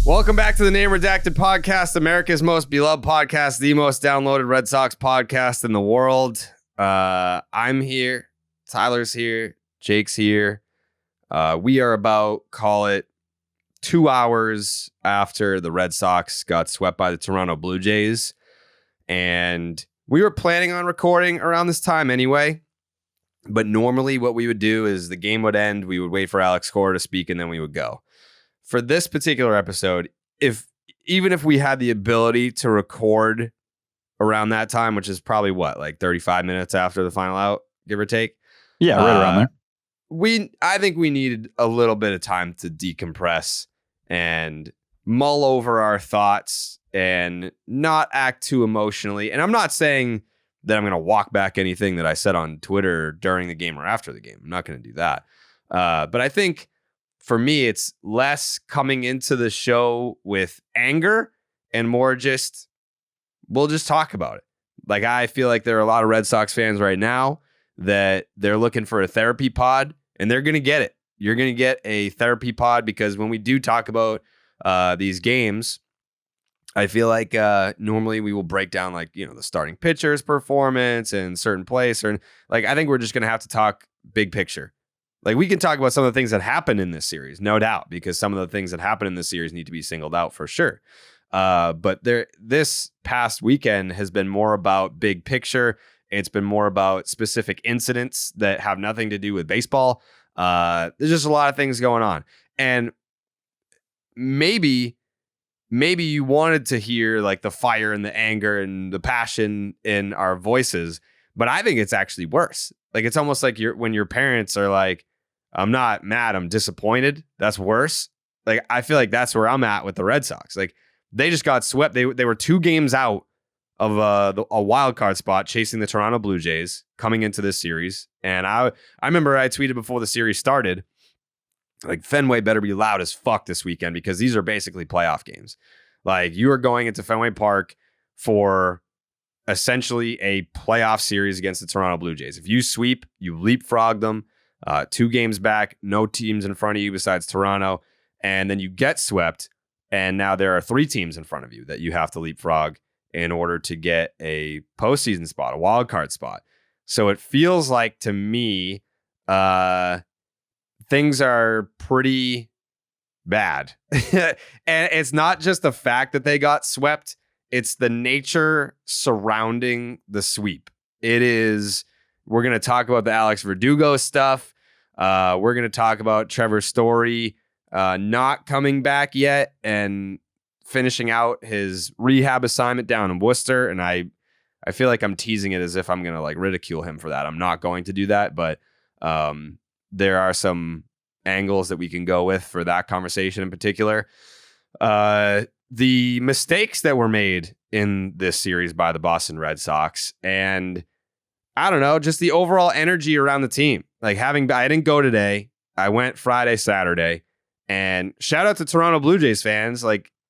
Welcome back to the Name Redacted podcast, America's most beloved podcast, the most downloaded Red Sox podcast in the world. I'm here. Tyler's here. Jake's here. We are about, call it, 2 hours after the Red Sox got swept by the Toronto Blue Jays. And we were planning on recording around this time anyway. But normally what we would do is the game would end, we would wait for Alex Cora to speak, and then we would go. For this particular episode, even if we had the ability to record around that time, which is probably like 35 minutes after the final out, give or take. Yeah, right around there. I think we needed a little bit of time to decompress and mull over our thoughts and not act too emotionally. And I'm not saying that I'm going to walk back anything that I said on Twitter during the game or after the game. I'm not going to do that. But I think for me, it's less coming into the show with anger and more just, we'll just talk about it. Like, I feel like there are a lot of Red Sox fans right now that they're looking for a therapy pod, and they're going to get it. You're going to get a therapy pod because when we do talk about these games, I feel like normally we will break down the starting pitcher's performance and certain plays. Or I think we're just going to have to talk big picture. Like, we can talk about some of the things that happen in this series, no doubt, because some of the things that happen in this series need to be singled out for sure. But this past weekend has been more about big picture. It's been more about specific incidents that have nothing to do with baseball. There's just a lot of things going on. And maybe you wanted to hear the fire and the anger and the passion in our voices, but I think it's actually worse. It's almost like when your parents are like, I'm not mad, I'm disappointed. That's worse. I feel like that's where I'm at with the Red Sox. They just got swept. They were 2 games out of a wild card spot chasing the Toronto Blue Jays coming into this series. And I remember I tweeted before the series started, Fenway better be loud as fuck this weekend because these are basically playoff games. You are going into Fenway Park for essentially a playoff series against the Toronto Blue Jays. If you sweep, you leapfrog them 2 games back, no teams in front of you besides Toronto. And then you get swept. And now there are 3 teams in front of you that you have to leapfrog in order to get a postseason spot, a wild card spot. So it feels like to me, things are pretty bad. And it's not just the fact that they got swept. It's the nature surrounding the sweep. We're going to talk about the Alex Verdugo stuff. We're going to talk about Trevor Story not coming back yet and finishing out his rehab assignment down in Worcester. And I feel like I'm teasing it as if I'm going to ridicule him for that. I'm not going to do that, but there are some angles that we can go with for that conversation in particular. The mistakes that were made in this series by the Boston Red Sox, and I don't know, just the overall energy around the team. I didn't go today. I went Friday, Saturday, and shout out to Toronto Blue Jays fans.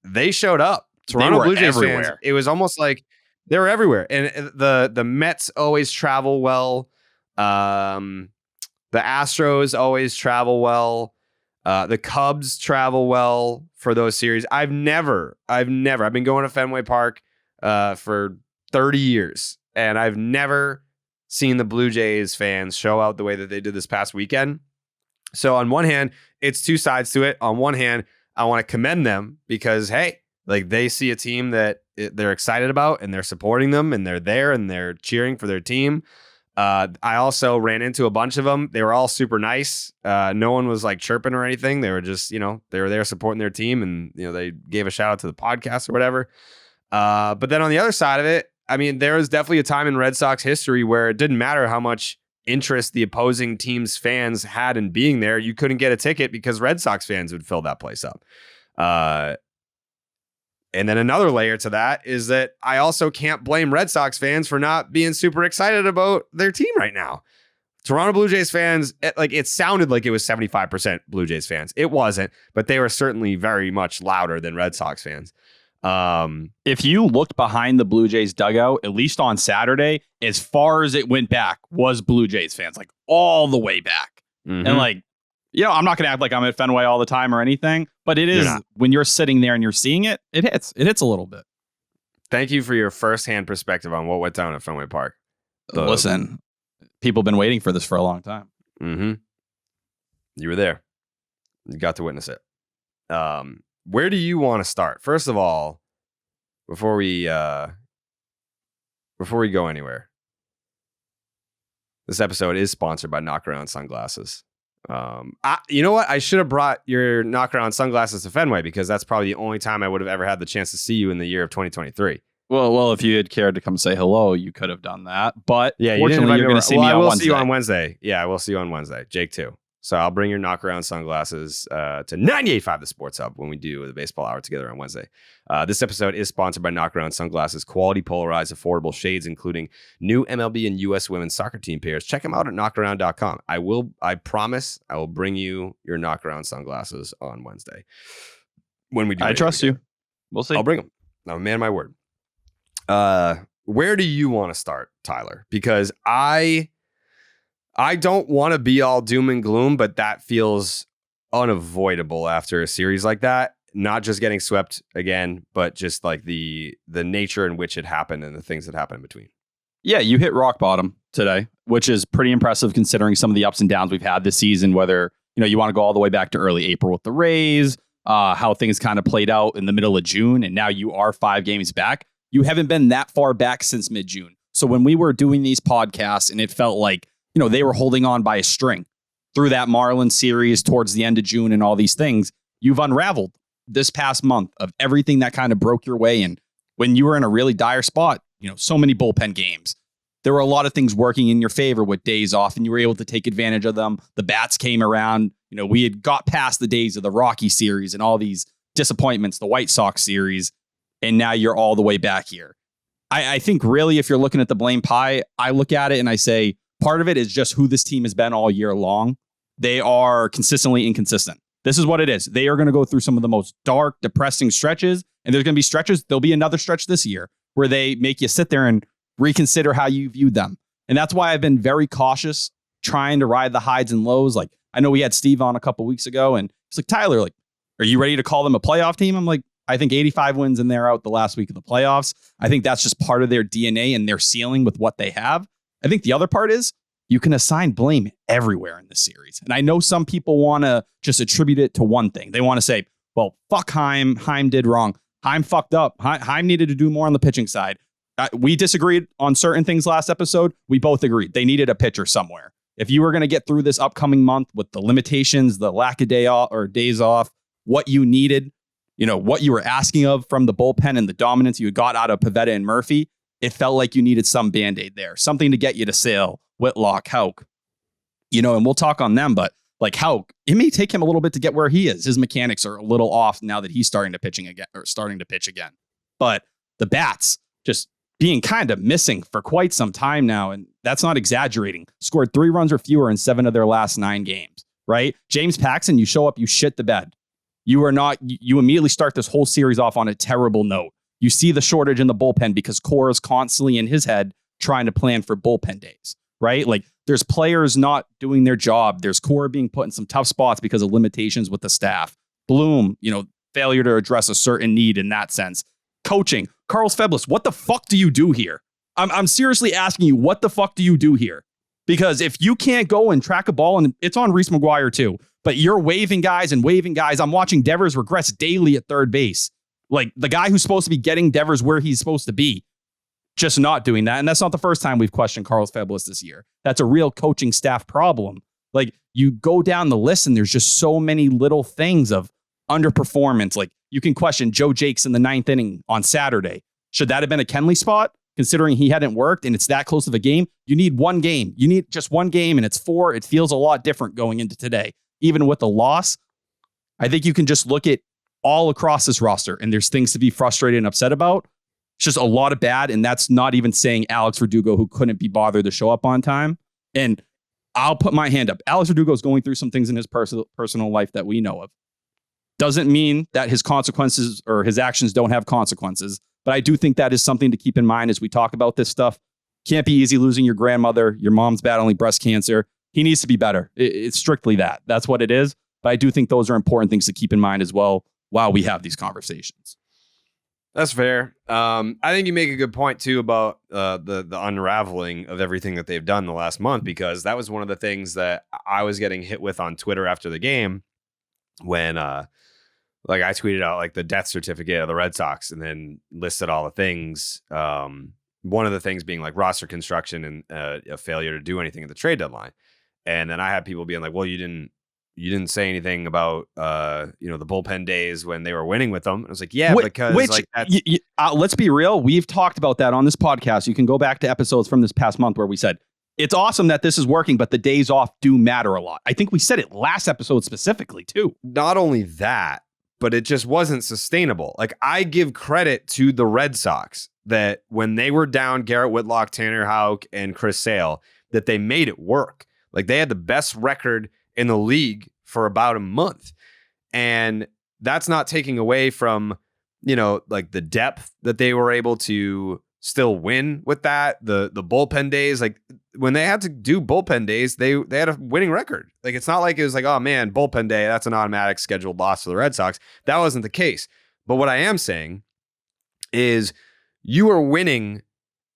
They showed up. Toronto Blue Jays everywhere. Fans. It was almost like they were everywhere. And the Mets always travel well. The Astros always travel well. The Cubs travel well for those series. I've been going to Fenway Park for 30 years, and I've never seen the Blue Jays fans show out the way that they did this past weekend. So on one hand, it's 2 sides to it. On one hand, I want to commend them because, hey, they see a team that they're excited about and they're supporting them and they're there and they're cheering for their team. I also ran into a bunch of them. They were all super nice. No one was chirping or anything. They were just, they were there supporting their team, and, they gave a shout out to the podcast or whatever. But then on the other side of it, there was definitely a time in Red Sox history where it didn't matter how much interest the opposing team's fans had in being there. You couldn't get a ticket because Red Sox fans would fill that place up. And then another layer to that is that I also can't blame Red Sox fans for not being super excited about their team right now. Toronto Blue Jays fans, it sounded like it was 75% Blue Jays fans. It wasn't, but they were certainly very much louder than Red Sox fans. If you looked behind the Blue Jays dugout, at least on Saturday, as far as it went back was Blue Jays fans, all the way back. Mm-hmm. And I'm not going to act like I'm at Fenway all the time or anything, but it is when you're sitting there and you're seeing it, it hits. It hits a little bit. Thank you for your firsthand perspective on what went down at Fenway Park. Listen, people have been waiting for this for a long time. Mm-hmm. You were there. You got to witness it. Where do you want to start? First of all, before we go anywhere, this episode is sponsored by Knockaround Sunglasses. You know what? I should have brought your Knockaround Sunglasses to Fenway because that's probably the only time I would have ever had the chance to see you in the year of 2023. Well, if you had cared to come say hello, you could have done that. But yeah, fortunately, you're going to see me on Wednesday. I will see you on Wednesday. Yeah, I will see you on Wednesday. Jake too. So I'll bring your Knockaround Sunglasses to 98.5 The Sports Hub when we do the baseball hour together on Wednesday. This episode is sponsored by Knockaround Sunglasses, quality polarized, affordable shades, including new MLB and U.S. women's soccer team pairs. Check them out at knockaround.com. I promise I will bring you your Knockaround Sunglasses on Wednesday. When we do, I trust you. We'll see. I'll bring them. I'm a man of my word. Where do you want to start, Tyler? Because I don't want to be all doom and gloom, but that feels unavoidable after a series like that. Not just getting swept again, but just like the nature in which it happened and the things that happened in between. Yeah, you hit rock bottom today, which is pretty impressive considering some of the ups and downs we've had this season, whether you want to go all the way back to early April with the Rays, how things kind of played out in the middle of June, and now you are 5 games back. You haven't been that far back since mid-June. So when we were doing these podcasts and it felt like they were holding on by a string through that Marlins series towards the end of June and all these things. You've unraveled this past month of everything that kind of broke your way. And when you were in a really dire spot, so many bullpen games, there were a lot of things working in your favor with days off and you were able to take advantage of them. The bats came around. We had got past the days of the Rocky series and all these disappointments, the White Sox series, and now you're all the way back here. I think really if you're looking at the blame pie, I look at it and I say, part of it is just who this team has been all year long. They are consistently inconsistent. This is what it is. They are going to go through some of the most dark, depressing stretches. And there's going to be stretches. There'll be another stretch this year where they make you sit there and reconsider how you viewed them. And that's why I've been very cautious trying to ride the highs and lows. Like, I know we had Steve on a couple weeks ago and it's like, Tyler, are you ready to call them a playoff team? I'm like, I think 85 wins and they're out the last week of the playoffs. I think that's just part of their DNA and their ceiling with what they have. I think the other part is you can assign blame everywhere in this series. And I know some people want to just attribute it to one thing. They want to say, well, fuck Heim. Heim did wrong. Heim fucked up. Heim needed to do more on the pitching side. We disagreed on certain things last episode. We both agreed they needed a pitcher somewhere. If you were going to get through this upcoming month with the limitations, the lack of days off, what you needed, what you were asking of from the bullpen and the dominance you got out of Pivetta and Murphy, it felt like you needed some Band-Aid there, something to get you to Sale, Whitlock, Houck, and we'll talk on them, but like Houck, it may take him a little bit to get where he is. His mechanics are a little off now that he's starting to pitch again. But the bats just being kind of missing for quite some time now, and that's not exaggerating. Scored 3 runs or fewer in 7 of their last 9 games, right? James Paxton, you show up, you shit the bed. You immediately start this whole series off on a terrible note. You see the shortage in the bullpen because Cora's constantly in his head trying to plan for bullpen days, right? Like there's players not doing their job. There's Cora being put in some tough spots because of limitations with the staff. Bloom, failure to address a certain need in that sense. Coaching, Carlos Feblis, what the fuck do you do here? I'm seriously asking you, what the fuck do you do here? Because if you can't go and track a ball, and it's on Reese McGuire too, but you're waving guys. I'm watching Devers regress daily at third base. Like the guy who's supposed to be getting Devers where he's supposed to be, just not doing that. And that's not the first time we've questioned Carlos Feblis this year. That's a real coaching staff problem. Like you go down the list and there's just so many little things of underperformance. Like you can question Joe Jakes in the 9th inning on Saturday. Should that have been a Kenley spot? Considering he hadn't worked and it's that close of a game, you need one game. You need just one game and it's 4. It feels a lot different going into today. Even with the loss, I think you can just look at all across this roster and there's things to be frustrated and upset about. It's just a lot of bad. And that's not even saying Alex Verdugo, who couldn't be bothered to show up on time. And I'll put my hand up. Alex Verdugo is going through some things in his personal life that we know of. Doesn't mean that his consequences or his actions don't have consequences. But I do think that is something to keep in mind as we talk about this stuff. Can't be easy losing your grandmother. Your mom's battling breast cancer. He needs to be better. It's strictly that. That's what it is. But I do think those are important things to keep in mind as well while we have these conversations. That's fair. I think you make a good point too about the unraveling of everything that they've done the last month, because that was one of the things that I was getting hit with on Twitter after the game when like I tweeted out like the death certificate of the Red Sox and then listed all the things. One of the things being like roster construction and a failure to do anything at the trade deadline. And then I had people being like, well, you didn't say anything about the bullpen days when they were winning with them. I was like, yeah, because like that's let's be real. We've talked about that on this podcast. You can go back to episodes from this past month where we said it's awesome that this is working, but the days off do matter a lot. I think we said it last episode specifically too. Not only that, but it just wasn't sustainable. Like I give credit to the Red Sox that when they were down Garrett Whitlock, Tanner Houck, and Chris Sale, that they made it work. Like they had the best record in the league for about a month. And that's not taking away from, like the depth that they were able to still win with that. The bullpen days, like when they had to do bullpen days, they had a winning record. Like it's not like it was like, oh man, bullpen day, that's an automatic scheduled loss for the Red Sox. That wasn't the case. But what I am saying is you are winning,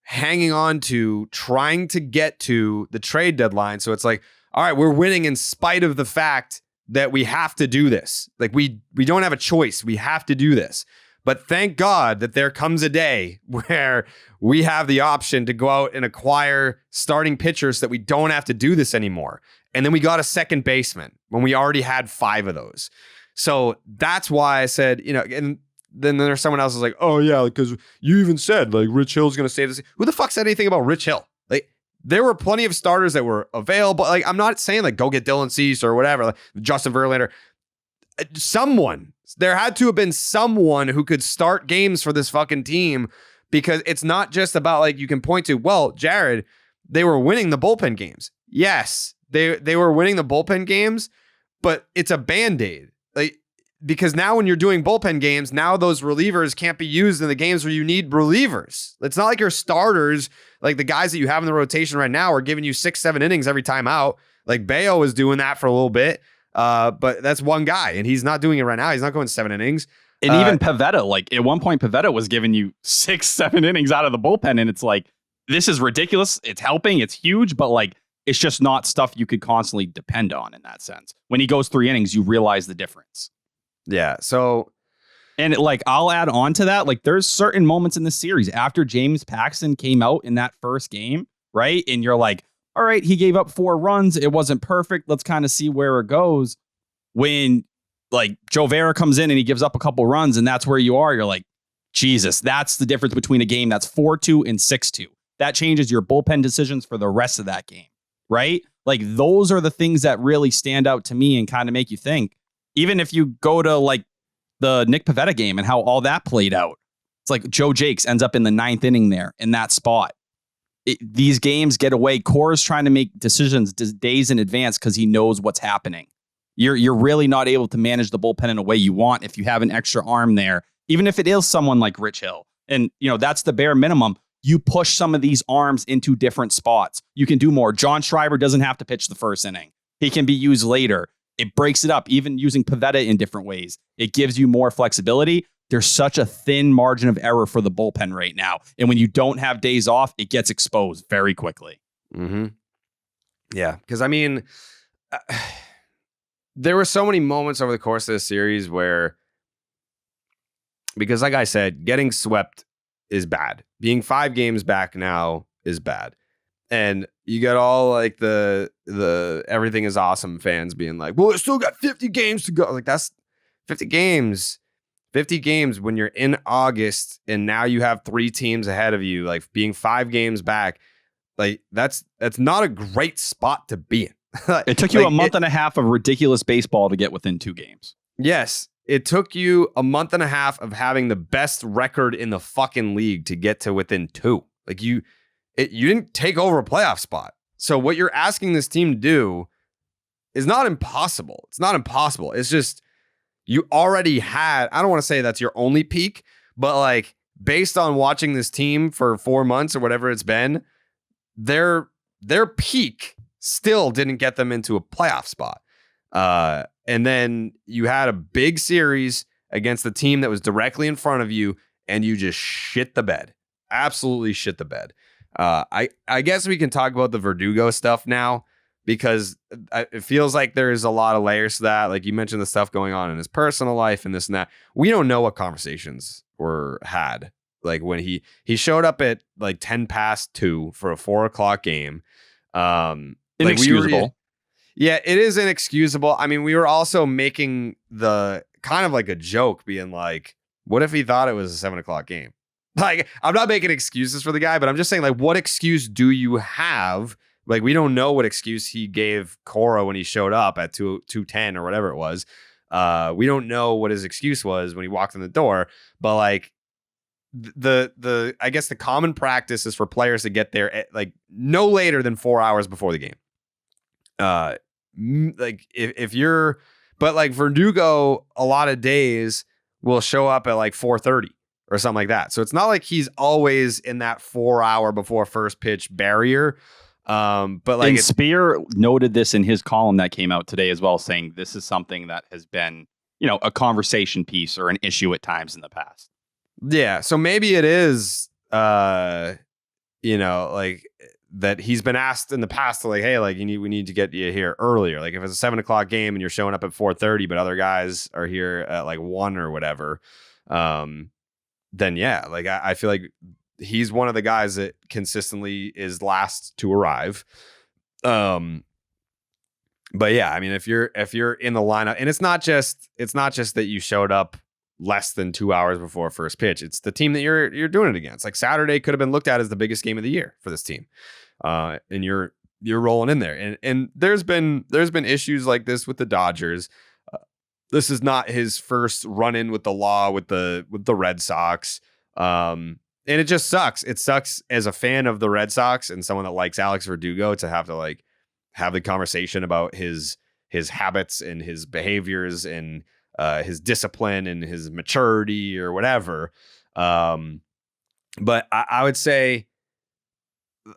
hanging on to, trying to get to the trade deadline. So it's like, all right, we're winning in spite of the fact that we have to do this. Like we don't have a choice. We have to do this. But thank God that there comes a day where we have the option to go out and acquire starting pitchers so that we don't have to do this anymore. And then we got a second baseman when we already had 5 of those. So that's why I said, and then there's someone else who's like, oh yeah, because you even said like Rich Hill's going to save this. Who the fuck said anything about Rich Hill? Like there were plenty of starters that were available. Like I'm not saying like go get Dylan Cease or whatever, like Justin Verlander. There had to have been someone who could start games for this fucking team, because it's not just about like you can point to, well, Jared, they were winning the bullpen games. Yes, they were winning the bullpen games, but it's a Band-Aid. Like, because now when you're doing bullpen games, now those relievers can't be used in the games where you need relievers. It's not like your starters, like the guys that you have in the rotation right now, are giving you 6-7 innings every time out. Like Bayo was doing that for a little bit. But that's one guy, and he's not doing it right now. He's not going 7 innings. And even Pivetta, like at one point, Pivetta was giving you 6-7 innings out of the bullpen. And it's like, this is ridiculous. It's helping. It's huge, but like, it's just not stuff you could constantly depend on in that sense. When he goes 3 innings, you realize the difference. Yeah. So, and like, I'll add on to that. Like there's certain moments in the series after James Paxton came out in that first game, right? And you're like, all right, he gave up 4 runs. It wasn't perfect. Let's kind of see where it goes. When like Joe Vera comes in and he gives up a couple runs and that's where you are, you're like, Jesus, that's the difference between a game that's 4-2 and 6-2. That changes your bullpen decisions for the rest of that game, right? Like those are the things that really stand out to me and kind of make you think. Even if you go to like the Nick Pivetta game and how all that played out, it's like Joe Jakes ends up in the 9th inning there in that spot. These games get away. Cora's trying to make decisions days in advance because he knows what's happening. You're really not able to manage the bullpen in a way you want if you have an extra arm there, even if it is someone like Rich Hill. And, that's the bare minimum. You push some of these arms into different spots. You can do more. John Schreiber doesn't have to pitch the first inning. He can be used later. It breaks it up, even using Pivetta in different ways. It gives you more flexibility. There's such a thin margin of error for the bullpen right now. And when you don't have days off, it gets exposed very quickly. Mm-hmm. Yeah, because I mean, there were so many moments over the course of this series where, because like I said, getting swept is bad. Being 5 games back now is bad. And you get all like the everything is awesome fans being like, well, it's still got 50 games to go. Like that's 50 games. 50 games when you're in August and now you have 3 teams ahead of you, like being 5 games back, like that's not a great spot to be in. It took you a month and a half of ridiculous baseball to get within 2 games. Yes. It took you a month and a half of having the best record in the fucking league to get to within 2. Like you didn't take over a playoff spot. So what you're asking this team to do is not impossible. It's not impossible. It's just, you already had, I don't want to say that's your only peak, but like based on watching this team for 4 months or whatever it's been, their peak still didn't get them into a playoff spot. And then you had a big series against the team that was directly in front of you, and you just shit the bed. Absolutely shit the bed. I guess we can talk about the Verdugo stuff now, because it feels like there's a lot of layers to that. Like you mentioned the stuff going on in his personal life and this and that. We don't know what conversations were had. Like when he showed up at like 10 past 2 for a 4 o'clock game. Inexcusable. Yeah, it is inexcusable. I mean, we were also making the kind of like a joke being like, what if he thought it was a 7 o'clock game? Like, I'm not making excuses for the guy, but I'm just saying, like, what excuse do you have? Like, we don't know what excuse he gave Cora when he showed up at 2:10 or whatever it was. We don't know what his excuse was when he walked in the door, but like I guess the common practice is for players to get there at like no later than 4 hours before the game. Like if you're, but like Verdugo, a lot of days will show up at like 4:30 or something like that. So it's not like he's always in that 4 hour before first pitch barrier. But like Spear noted this in his column that came out today as well, saying this is something that has been, a conversation piece or an issue at times in the past. Yeah. So maybe it is, like that he's been asked in the past to like, hey, like we need to get you here earlier. Like if it's a 7 o'clock game and you're showing up at 4:30, but other guys are here at like 1 or whatever. Then yeah, like I feel like he's one of the guys that consistently is last to arrive. But yeah, I mean, if you're in the lineup, and it's not just that you showed up less than 2 hours before first pitch. It's the team that you're doing it against. Like Saturday could have been looked at as the biggest game of the year for this team. And you're rolling in there. And there's been issues like this with the Dodgers. This is not his first run in with the law with the Red Sox. And it just sucks. It sucks as a fan of the Red Sox and someone that likes Alex Verdugo to have to like have the conversation about his habits and his behaviors and his discipline and his maturity or whatever. But I would say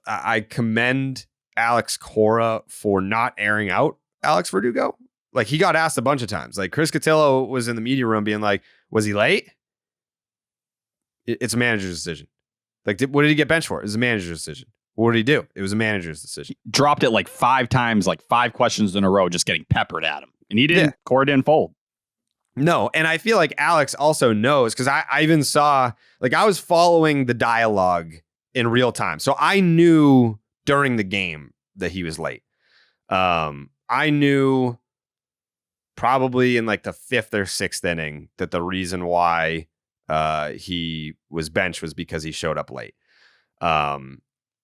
I commend Alex Cora for not airing out Alex Verdugo. Like he got asked a bunch of times. Like Chris Cotillo was in the media room being like, was he late? It's a manager's decision. Like, what did he get benched for? It was a manager's decision. What did he do? It was a manager's decision. He dropped it like 5 times, like 5 questions in a row, just getting peppered at him. And he didn't. Yeah. Cora didn't fold. No, and I feel like Alex also knows, because I even saw, like I was following the dialogue in real time. So I knew during the game that he was late. I knew probably in like the 5th or 6th inning that the reason why he was benched was because he showed up late.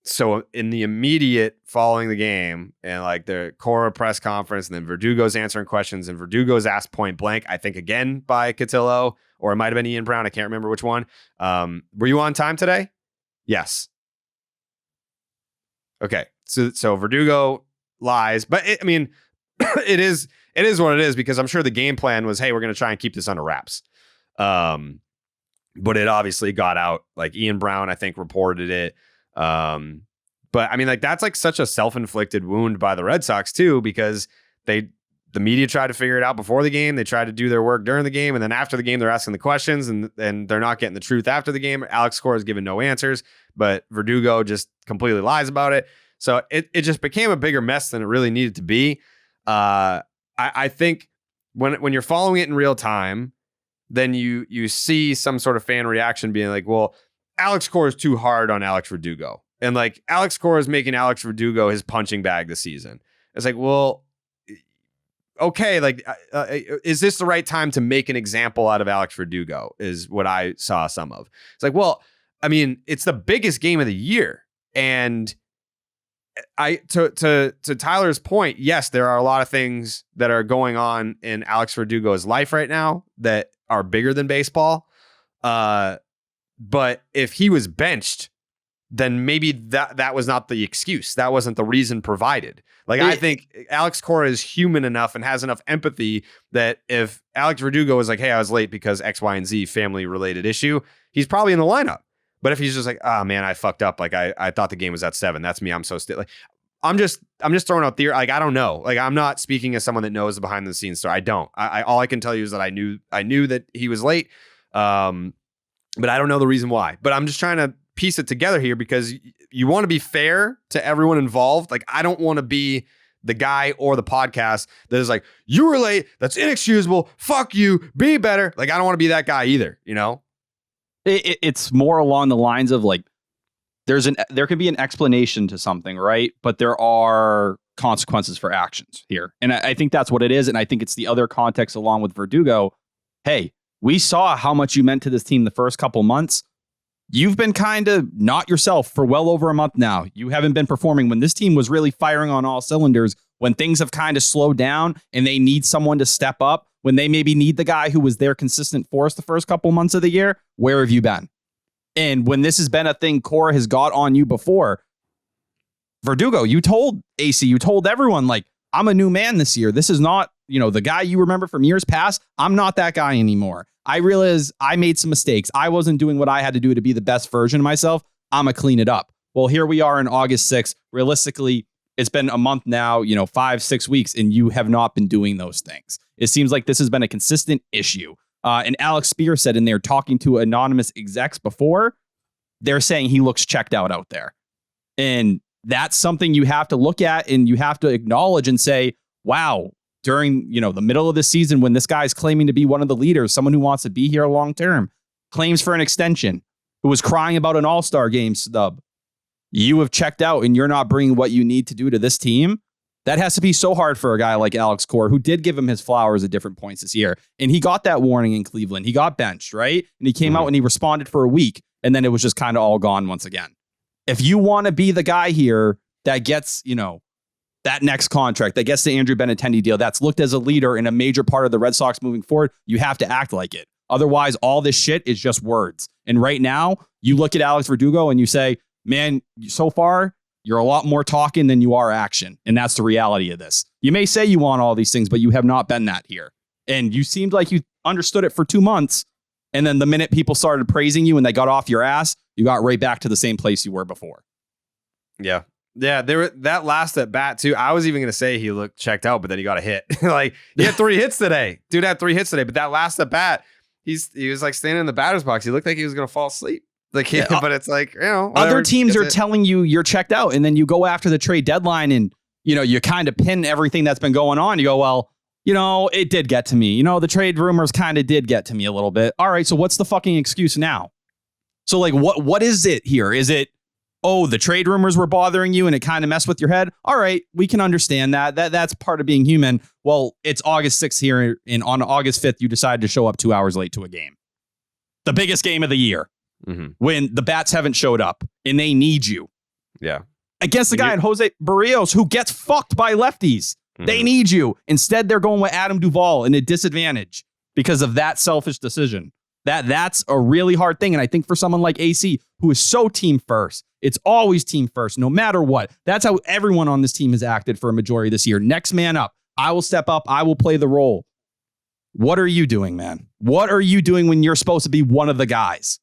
So in the immediate following the game and like the Cora press conference and then Verdugo's answering questions and Verdugo's asked point blank, I think again by Cotillo, or it might've been Ian Brown. I can't remember which one. Were you on time today? Yes. Okay. So Verdugo lies, but it is what it is, because I'm sure the game plan was, hey, we're going to try and keep this under wraps. But it obviously got out. Like Ian Brown, I think, reported it. But I mean, like that's like such a self-inflicted wound by the Red Sox too, because the media tried to figure it out before the game. They tried to do their work during the game. And then after the game, they're asking the questions and they're not getting the truth after the game. Alex Cora has given no answers, but Verdugo just completely lies about it. So it just became a bigger mess than it really needed to be. I think when you're following it in real time, then you see some sort of fan reaction being like, well, Alex Cora is too hard on Alex Verdugo. And like Alex Cora is making Alex Verdugo his punching bag this season. It's like, well, okay, like, is this the right time to make an example out of Alex Verdugo is what I saw some of. It's like, well, I mean, it's the biggest game of the year. And to Tyler's point, yes, there are a lot of things that are going on in Alex Verdugo's life right now that are bigger than baseball. But if he was benched, then maybe that was not the excuse. That wasn't the reason provided. Like, I think Alex Cora is human enough and has enough empathy that if Alex Verdugo was like, hey, I was late because X, Y, and Z family related issue, he's probably in the lineup. But if he's just like, oh man, I fucked up. Like I thought the game was at 7. That's me. I'm so still like, I'm just throwing out theory. Like, I don't know. Like, I'm not speaking as someone that knows the behind the scenes story. I don't. I all I can tell you is that I knew that he was late. But I don't know the reason why. But I'm just trying to piece it together here because you want to be fair to everyone involved. Like, I don't want to be the guy or the podcast that is like, you were late. That's inexcusable. Fuck you. Be better. Like, I don't want to be that guy either. You know? It's more along the lines of like, there could be an explanation to something, right? But there are consequences for actions here. And I think that's what it is. And I think it's the other context along with Verdugo. Hey, we saw how much you meant to this team the first couple months. You've been kind of not yourself for well over a month now. You haven't been performing when this team was really firing on all cylinders, when things have kind of slowed down and they need someone to step up, when they maybe need the guy who was their consistent force the first couple months of the year. Where have you been? And when this has been a thing Cora has got on you before, Verdugo, you told AC, you told everyone, like, I'm a new man this year. This is not, the guy you remember from years past. I'm not that guy anymore. I realize I made some mistakes. I wasn't doing what I had to do to be the best version of myself. I'm going to clean it up. Well, here we are in August 6th. Realistically, it's been a month now, 5-6 weeks, and you have not been doing those things. It seems like this has been a consistent issue. And Alex Spear said in there, talking to anonymous execs before, they're saying he looks checked out there. And that's something you have to look at and you have to acknowledge and say, wow, during the middle of the season when this guy's claiming to be one of the leaders, someone who wants to be here long term, claims for an extension, who was crying about an all-star game stub, you have checked out and you're not bringing what you need to do to this team. That has to be so hard for a guy like Alex Cora, who did give him his flowers at different points this year. And he got that warning in Cleveland. He got benched, right? And he came out and he responded for a week. And then it was just kind of all gone once again. If you want to be the guy here that gets, that next contract, that gets the Andrew Benintendi deal, that's looked as a leader in a major part of the Red Sox moving forward, you have to act like it. Otherwise, all this shit is just words. And right now, you look at Alex Verdugo and you say, man, so far, you're a lot more talking than you are action. And that's the reality of this. You may say you want all these things, but you have not been that here. And you seemed like you understood it for 2 months. And then the minute people started praising you and they got off your ass, you got right back to the same place you were before. Yeah. Yeah, that last at bat too. I was even going to say he looked checked out, but then he got a hit. Like, he had 3 hits today. Dude had 3 hits today, but that last at bat, he was like standing in the batter's box. He looked like he was going to fall asleep. Like, yeah, but it's like, whatever, other teams are telling you you're checked out, and then you go after the trade deadline and, you kind of pin everything that's been going on. You go, well, it did get to me. The trade rumors kind of did get to me a little bit. All right, so what's the fucking excuse now? So, like, what is it here? Is it, oh, the trade rumors were bothering you and it kind of messed with your head? All right, we can understand that. That's part of being human. Well, it's August 6th here, and on August 5th, you decided to show up 2 hours late to a game. The biggest game of the year. When the bats haven't showed up and they need you. Yeah. Against the guy in Jose Barrios who gets fucked by lefties. They need you. Instead, they're going with Adam Duvall in a disadvantage because of that selfish decision. That's a really hard thing. And I think for someone like AC, who is so team first, it's always team first, no matter what. That's how everyone on this team has acted for a majority this year. Next man up. I will step up. I will play the role. What are you doing, man? What are you doing when you're supposed to be one of the guys?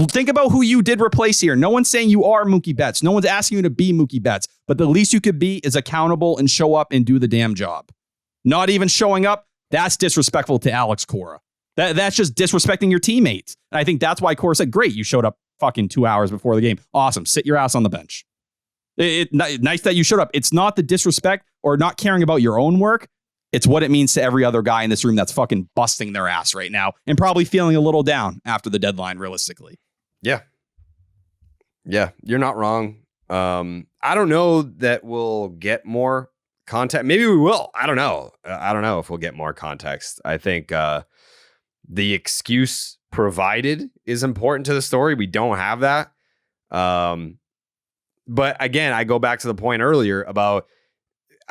Think about who you did replace here. No one's saying you are Mookie Betts. No one's asking you to be Mookie Betts. But the least you could be is accountable and show up and do the damn job. Not even showing up, that's disrespectful to Alex Cora. That's just disrespecting your teammates. And I think that's why Cora said, great, you showed up fucking 2 hours before the game. Awesome. Sit your ass on the bench. Nice that you showed up. It's not the disrespect or not caring about your own work. It's what it means to every other guy in this room that's fucking busting their ass right now and probably feeling a little down after the deadline, realistically. Yeah. Yeah, you're not wrong. I don't know that we'll get more context. Maybe we will. I don't know. I don't know if we'll get more context. I think the excuse provided is important to the story. We don't have that. But again, I go back to the point earlier about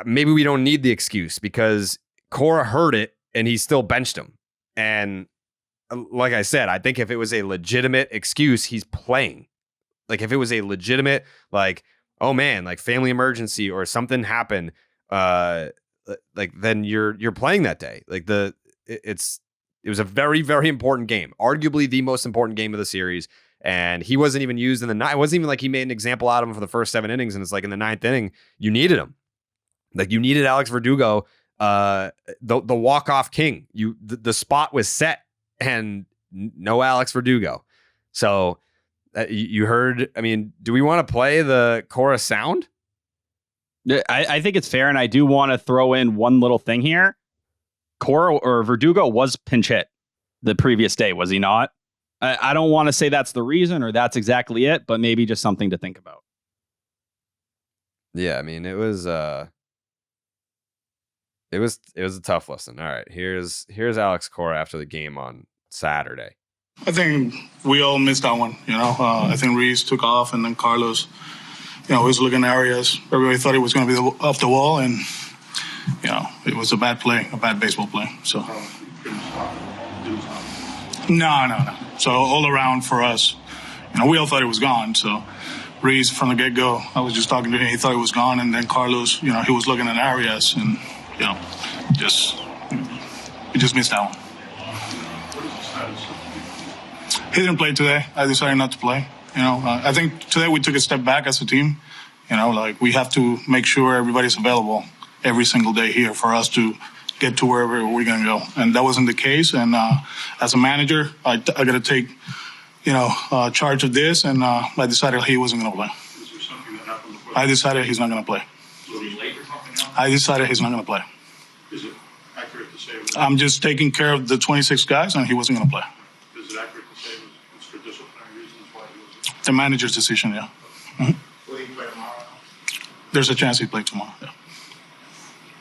maybe we don't need the excuse because Cora heard it and he still benched him. And like I said, I think if it was a legitimate excuse, he's playing. Like if it was a legitimate, like, oh man, like family emergency or something happened, like then you're playing that day. Like it was a very, very important game, arguably the most important game of the series. And he wasn't even used in the ninth. It wasn't even like he made an example out of him for the first 7 innings. And it's like in the 9th inning, you needed him. Like you needed Alex Verdugo, the walk-off king. The spot was set and no Alex Verdugo. So you heard, I mean, do we want to play the Cora sound? I think it's fair. And I do want to throw in one little thing here. Cora or Verdugo was pinch hit the previous day, was he not? I don't want to say that's the reason or that's exactly it, but maybe just something to think about. Yeah, I mean, it was a tough lesson. All right, here's Alex Cora after the game on Saturday. I think we all missed that one. I think Reese took off, and then Carlos, he was looking at areas. Everybody thought he was going to be off the wall, and it was a bad play, a bad baseball play. So no. So all around for us, we all thought it was gone. So Reese from the get-go, I was just talking to him. He thought it was gone, and then Carlos, he was looking at areas, and we just missed that one. He didn't play today. I decided not to play. I think today we took a step back as a team. We have to make sure everybody's available every single day here for us to get to wherever we're going to go. And that wasn't the case. And as a manager, I got to take, charge of this. And I decided he wasn't going to play. Is there something that happened before? I decided he's not going to play. Was he late or something else? I decided he's not going to play. Is it accurate to say it was, I'm just taking care of the 26 guys, and he wasn't going to play. is it accurate to say it was for disciplinary reasons why he wasn't? The manager's decision, yeah. Will he play tomorrow? There's a chance he'd play tomorrow, yeah.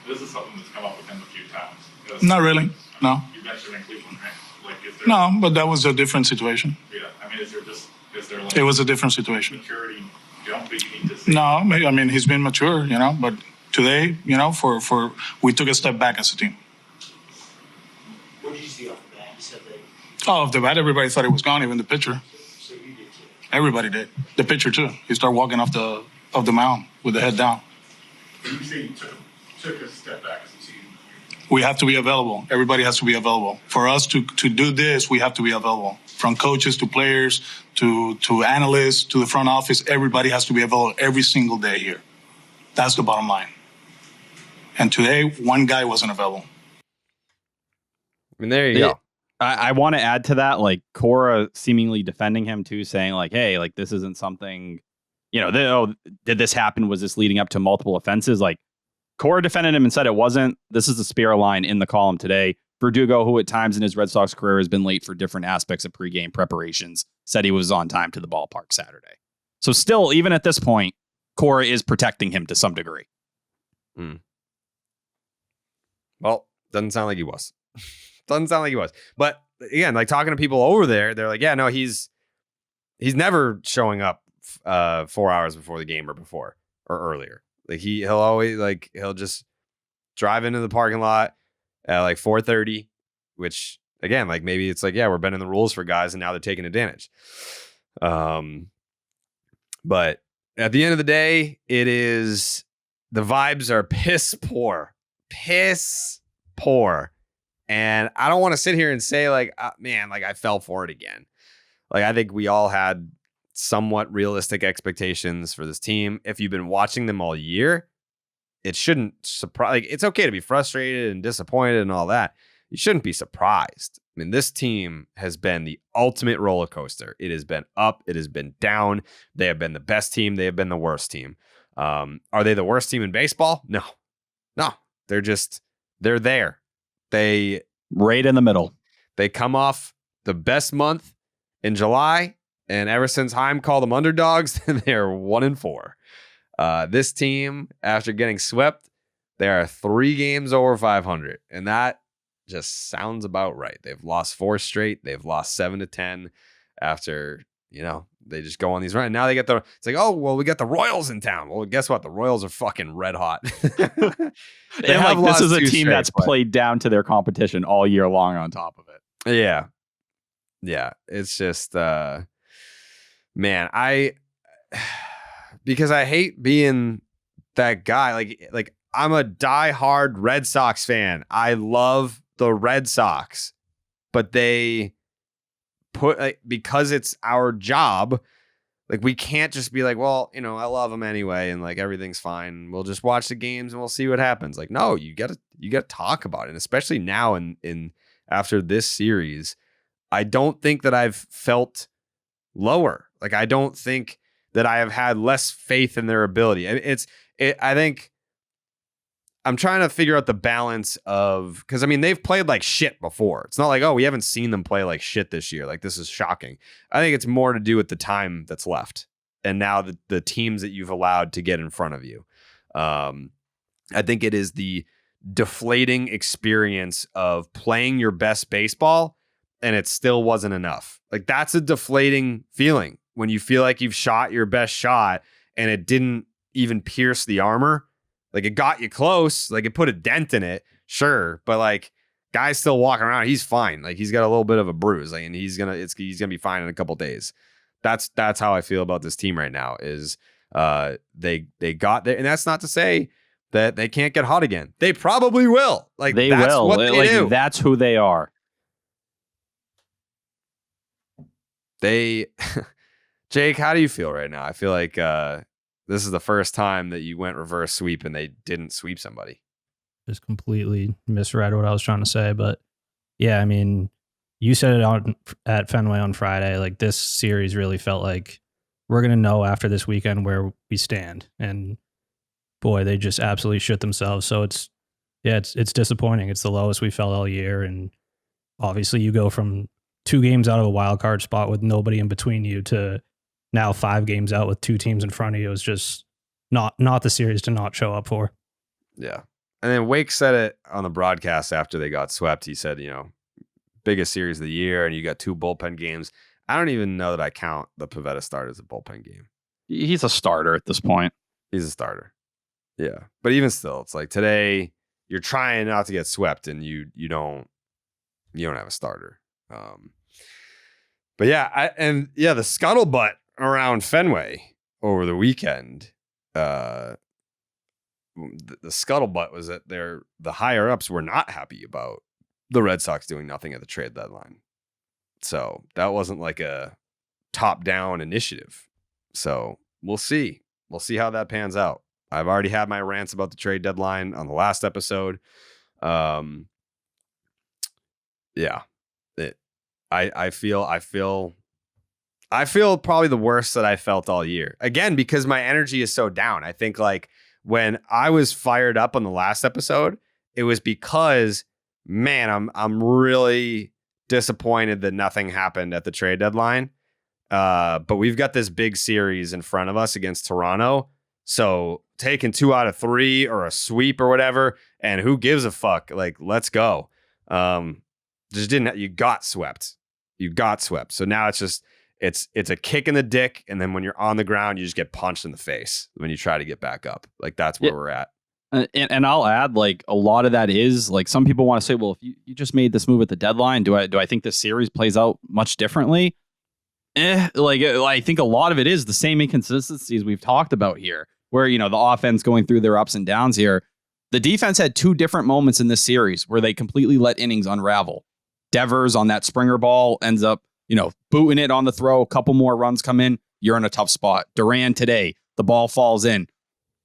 This is something that's come up with him a few times. Not really, no. You mentioned in Cleveland, right? Like, is there, No, but that was a different situation. Yeah, I mean, is there like It was a different situation. maturity jump that you need to see? No, I mean, he's been mature, but today, for we took a step back as a team. What did you see off the bat? You said that. Oh, off the bat, everybody thought it was gone, even the pitcher. So you did too. Everybody did. The pitcher, too. He started walking off the mound with the head down. When you say you took a step back as a team, We have to be available. Everybody has to be available. For us to do this, we have to be available. From coaches to players to analysts to the front office, everybody has to be available every single day here. That's the bottom line. And today, one guy wasn't available. I mean, there you go. I want to add to that, like Cora seemingly defending him too, saying like, hey, like this isn't something, did this happen? Was this leading up to multiple offenses? Like Cora defended him and said it wasn't. This is the spare line in the column today. Verdugo, who at times in his Red Sox career has been late for different aspects of pregame preparations, said he was on time to the ballpark Saturday. So still, even at this point, Cora is protecting him to some degree. Well, doesn't sound like he was. Doesn't sound like he was. But again, like talking to people over there, they're like, yeah, no, he's never showing up 4 hours before the game or before or earlier. Like he'll just drive into the parking lot at like 4:30, which again, like maybe it's like, yeah, we're bending the rules for guys and now they're taking advantage. But at the end of the day, the vibes are piss poor. And I don't want to sit here and say like, man, like I fell for it again. Like I think we all had somewhat realistic expectations for this team. If you've been watching them all year, it shouldn't surprise. Like it's okay to be frustrated and disappointed and all that. You shouldn't be surprised. I mean, this team has been the ultimate roller coaster. It has been up. It has been down. They have been the best team. They have been the worst team. Are they the worst team in baseball? No. They're there. They Right in the middle. They come off the best month in July, and ever since Heim called them underdogs, they're 1-4. This team, after getting swept, they are 3 games over 500, and that just sounds about right. They've lost 4 straight. They've lost 7-10 after, they just go on these runs. Now it's like, oh, well, we got the Royals in town. Well, guess what? The Royals are fucking red hot. This is a team that's played down to their competition all year long on top of it. Yeah. Yeah. It's just, man, because I hate being that guy. Like I'm a diehard Red Sox fan. I love the Red Sox, but they because it's our job. Like, we can't just be like, well, you know, I love him anyway, and like everything's fine. We'll just watch the games and we'll see what happens. Like, no, you gotta talk about it, and especially now in after this series. I don't think that I've felt lower. Like, I don't think that I have had less faith in their ability. I think I'm trying to figure out the balance of, because I mean, they've played like shit before. It's not like, oh, we haven't seen them play like shit this year. Like, this is shocking. I think it's more to do with the time that's left and now the teams that you've allowed to get in front of you. I think it is the deflating experience of playing your best baseball and it still wasn't enough. Like, that's a deflating feeling when you feel like you've shot your best shot and it didn't even pierce the armor. Like, it got you close, like it put a dent in it, sure, but like, guy's still walking around. He's fine. Like, he's got a little bit of a bruise, like, and he's gonna be fine in a couple days. That's how I feel about this team right now. Is they got there, and that's not to say that they can't get hot again. They probably will. Like, they that's will. what they do. That's who they are. Jake, how do you feel right now? I feel like this is the first time that you went reverse sweep and they didn't sweep somebody. Just completely misread what I was trying to say. But yeah, I mean, you said it at Fenway on Friday. Like, this series really felt like we're going to know after this weekend where we stand. And boy, they just absolutely shit themselves. So it's disappointing. It's the lowest we felt all year. And obviously you go from 2 games out of a wild card spot with nobody in between you to now 5 games out with 2 teams in front of you. Is just not the series to not show up for. Yeah. And then Wake said it on the broadcast after they got swept. He said, you know, biggest series of the year, and you got 2 bullpen games. I don't even know that I count the Pivetta start as a bullpen game. He's a starter at this point. He's a starter. Yeah. But even still, it's like today you're trying not to get swept and you don't have a starter. But yeah, the scuttlebutt around Fenway over the weekend, the scuttlebutt was that the higher ups were not happy about the Red Sox doing nothing at the trade deadline. So that wasn't like a top-down initiative. So we'll see. We'll see how that pans out. I've already had my rants about the trade deadline on the last episode. Yeah. I feel probably the worst that I felt all year. Again, because my energy is so down. I think like when I was fired up on the last episode, it was because, man, I'm really disappointed that nothing happened at the trade deadline. But we've got this big series in front of us against Toronto. So taking 2 out of 3 or a sweep or whatever, and who gives a fuck? Like, let's go. You got swept. So now it's just, it's a kick in the dick. And then when you're on the ground, you just get punched in the face when you try to get back up. Like, that's where we're at. And I'll add, like, a lot of that is like, some people want to say, well, if you just made this move at the deadline, do I think this series plays out much differently? I think a lot of it is the same inconsistencies we've talked about here, where, you know, the offense going through their ups and downs here. The defense had 2 different moments in this series where they completely let innings unravel. Devers on that Springer ball ends up, you know, booting it on the throw. A couple more runs come in. You're in a tough spot. Duran today, the ball falls in.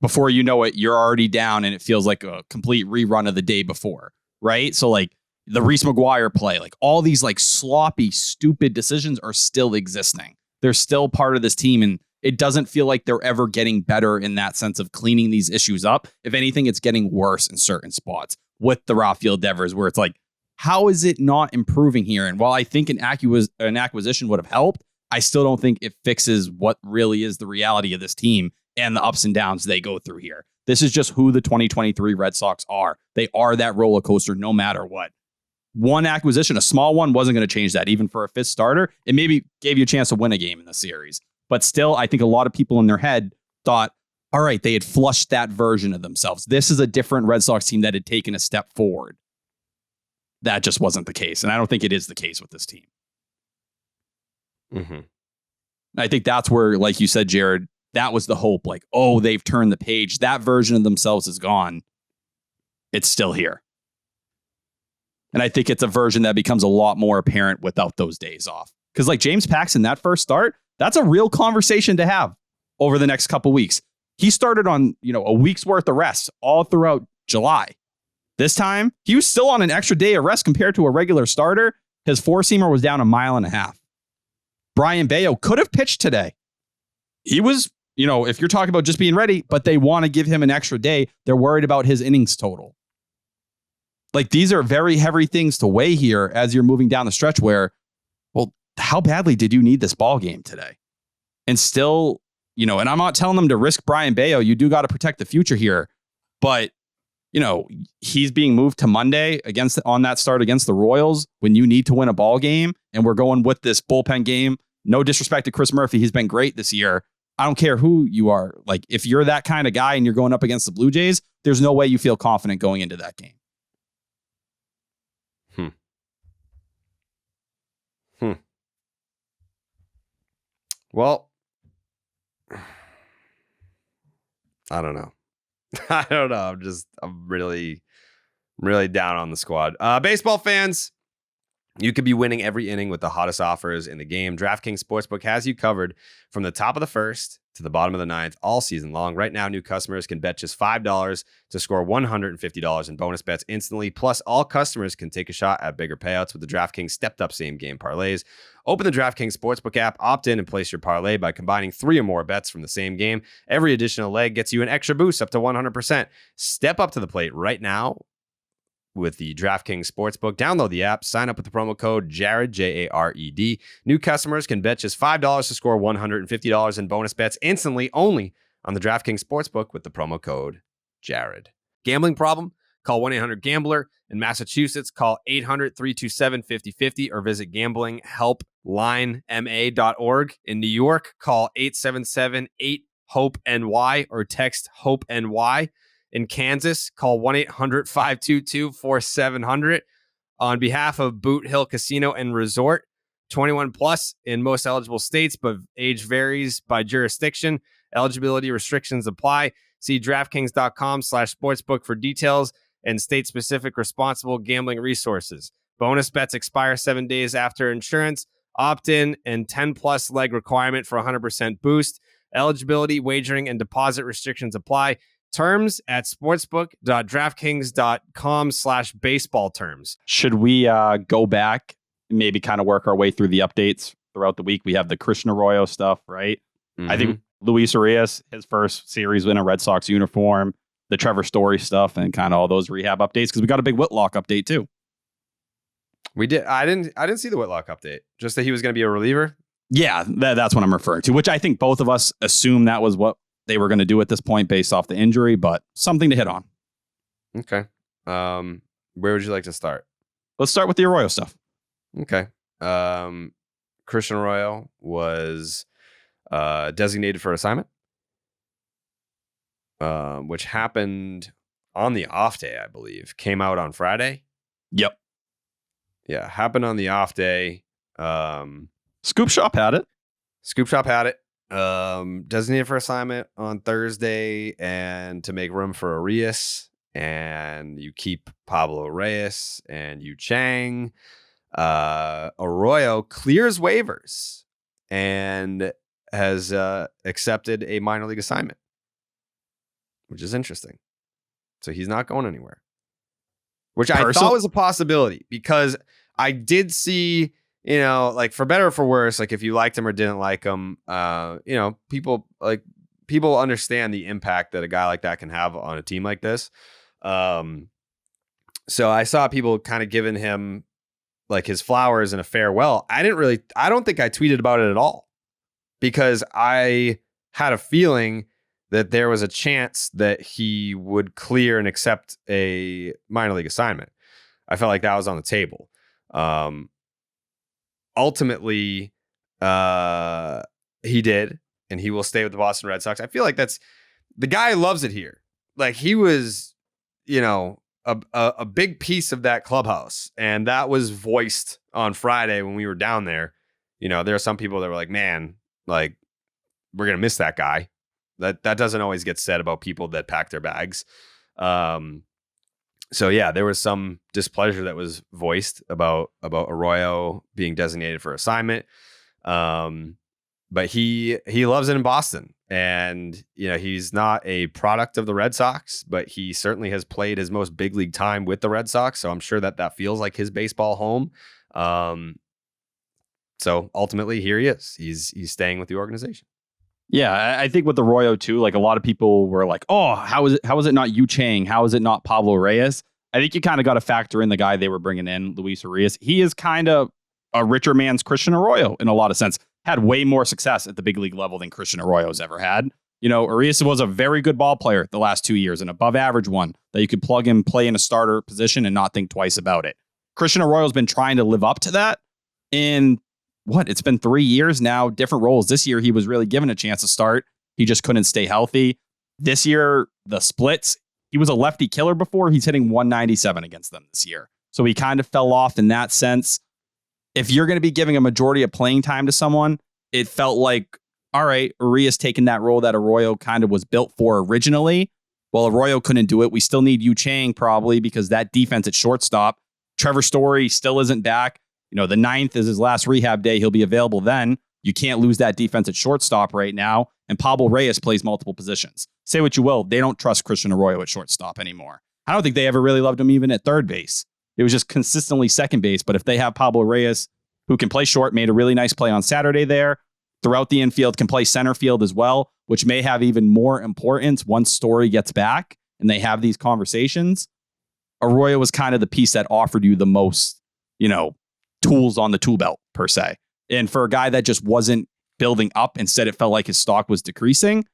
Before you know it, you're already down and it feels like a complete rerun of the day before, right? So like the Reese McGuire play, like all these like sloppy, stupid decisions are still existing. They're still part of this team, and it doesn't feel like they're ever getting better in that sense of cleaning these issues up. If anything, it's getting worse in certain spots with the Rafael Devers, where it's like, how is it not improving here? And while I think an acquisition would have helped, I still don't think it fixes what really is the reality of this team and the ups and downs they go through here. This is just who the 2023 Red Sox are. They are that roller coaster no matter what. One acquisition, a small one, wasn't going to change that. Even for a 5th starter, it maybe gave you a chance to win a game in the series. But still, I think a lot of people in their head thought, all right, they had flushed that version of themselves. This is a different Red Sox team that had taken a step forward. That just wasn't the case. And I don't think it is the case with this team. Mm-hmm. I think that's where, like you said, Jared, that was the hope. Like, oh, they've turned the page. That version of themselves is gone. It's still here. And I think it's a version that becomes a lot more apparent without those days off. Because like James Paxton, that first start, that's a real conversation to have over the next couple weeks. He started on, a week's worth of rest all throughout July. This time, he was still on an extra day of rest compared to a regular starter. His four-seamer was down 1.5 miles. Brian Bayo could have pitched today. He was, if you're talking about just being ready, but they want to give him an extra day. They're worried about his innings total. Like, these are very heavy things to weigh here as you're moving down the stretch where, well, how badly did you need this ball game today? And still, and I'm not telling them to risk Brian Bayo. You do got to protect the future here. But, he's being moved to Monday on that start against the Royals when you need to win a ball game. And we're going with this bullpen game. No disrespect to Chris Murphy. He's been great this year. I don't care who you are. Like, if you're that kind of guy and you're going up against the Blue Jays, there's no way you feel confident going into that game. Well, I don't know. I'm really down on the squad. Baseball fans, you could be winning every inning with the hottest offers in the game. DraftKings Sportsbook has you covered from the top of the first to the bottom of the ninth all season long. Right now, new customers can bet just $5 to score $150 in bonus bets instantly. Plus, all customers can take a shot at bigger payouts with the DraftKings stepped-up same-game parlays. Open the DraftKings Sportsbook app, opt in, and place your parlay by combining 3 or more bets from the same game. Every additional leg gets you an extra boost up to 100%. Step up to the plate right now with the DraftKings Sportsbook. Download the app, sign up with the promo code JARED, Jared. New customers can bet just $5 to score $150 in bonus bets instantly only on the DraftKings Sportsbook with the promo code JARED. Gambling problem? Call 1-800-GAMBLER. In Massachusetts, call 800-327-5050 or visit gamblinghelplinema.org. In New York, call 877-8-HOPE-NY or text HOPE-NY. In Kansas, call 1-800-522-4700. On behalf of Boot Hill Casino and Resort, 21 plus in most eligible states, but age varies by jurisdiction. Eligibility restrictions apply. See DraftKings.com/sportsbook for details and state-specific responsible gambling resources. Bonus bets expire 7 days after insurance. Opt-in and 10-plus leg requirement for 100% boost. Eligibility, wagering, and deposit restrictions apply. Terms at sportsbook.draftkings.com/baseball terms. Should we go back and maybe kind of work our way through the updates throughout the week? We have the Christian Arroyo stuff, right? I think Luis Arias, his first series in a Red Sox uniform, the Trevor Story stuff, and kind of all those rehab updates, because we got a big Whitlock update too. We did. I didn't see the Whitlock update. Just that he was going to be a reliever. Yeah, that's what I'm referring to, which I think both of us assume that was what they were going to do at this point based off the injury, but something to hit on. Okay. Where would you like to start? Let's start with the Arroyo stuff. Okay. Christian Arroyo was designated for assignment, which happened on the off day, I believe. Came out on Friday. Yep. Yeah, happened on the off day. Scoop Shop had it. Designated for assignment on Thursday, and to make room for Arias, and you keep Pablo Reyes and Yu Chang. Arroyo clears waivers and has accepted a minor league assignment, which is interesting. So he's not going anywhere, which I thought was a possibility, because I did see, like, for better or for worse, like if you liked him or didn't like him, people understand the impact that a guy like that can have on a team like this. So I saw people kind of giving him like his flowers and a farewell. I don't think I tweeted about it at all, because I had a feeling that there was a chance that he would clear and accept a minor league assignment. I felt like that was on the table. Ultimately, he did, and he will stay with the Boston Red Sox. I feel like the guy loves it here. Like, he was, a big piece of that clubhouse, and that was voiced on Friday when we were down there. There are some people that were like, man, like, we're going to miss that guy. That doesn't always get said about people that pack their bags. So yeah, there was some displeasure that was voiced about Arroyo being designated for assignment. But he loves it in Boston, and he's not a product of the Red Sox, but he certainly has played his most big league time with the Red Sox. So I'm sure that feels like his baseball home. So ultimately, here he is. He's staying with the organization. Yeah, I think with Arroyo too, like a lot of people were like, "Oh, how is it not Yu Chang? How is it not Pablo Reyes?" I think you kind of got to factor in the guy they were bringing in, Luis Urias. He is kind of a richer man's Christian Arroyo in a lot of sense. Had way more success at the big league level than Christian Arroyo's ever had. Urias was a very good ball player the last 2 years, an above average one that you could plug and play in a starter position and not think twice about it. Christian Arroyo's been trying to live up to that in it's been 3 years now, different roles. This year, he was really given a chance to start. He just couldn't stay healthy. This year, the splits, he was a lefty killer before. He's hitting 197 against them this year. So he kind of fell off in that sense. If you're going to be giving a majority of playing time to someone, it felt like, all right, Urias taking that role that Arroyo kind of was built for originally. Well, Arroyo couldn't do it. We still need Yu Chang probably because that defense at shortstop. Trevor Story still isn't back. The 9th is his last rehab day. He'll be available then. You can't lose that defense at shortstop right now. And Pablo Reyes plays multiple positions. Say what you will, they don't trust Christian Arroyo at shortstop anymore. I don't think they ever really loved him even at third base. It was just consistently second base. But if they have Pablo Reyes, who can play short, made a really nice play on Saturday there, throughout the infield, can play center field as well, which may have even more importance once Story gets back and they have these conversations. Arroyo was kind of the piece that offered you the most, tools on the tool belt per se. And for a guy that just wasn't building up, instead it felt like his stock was decreasing.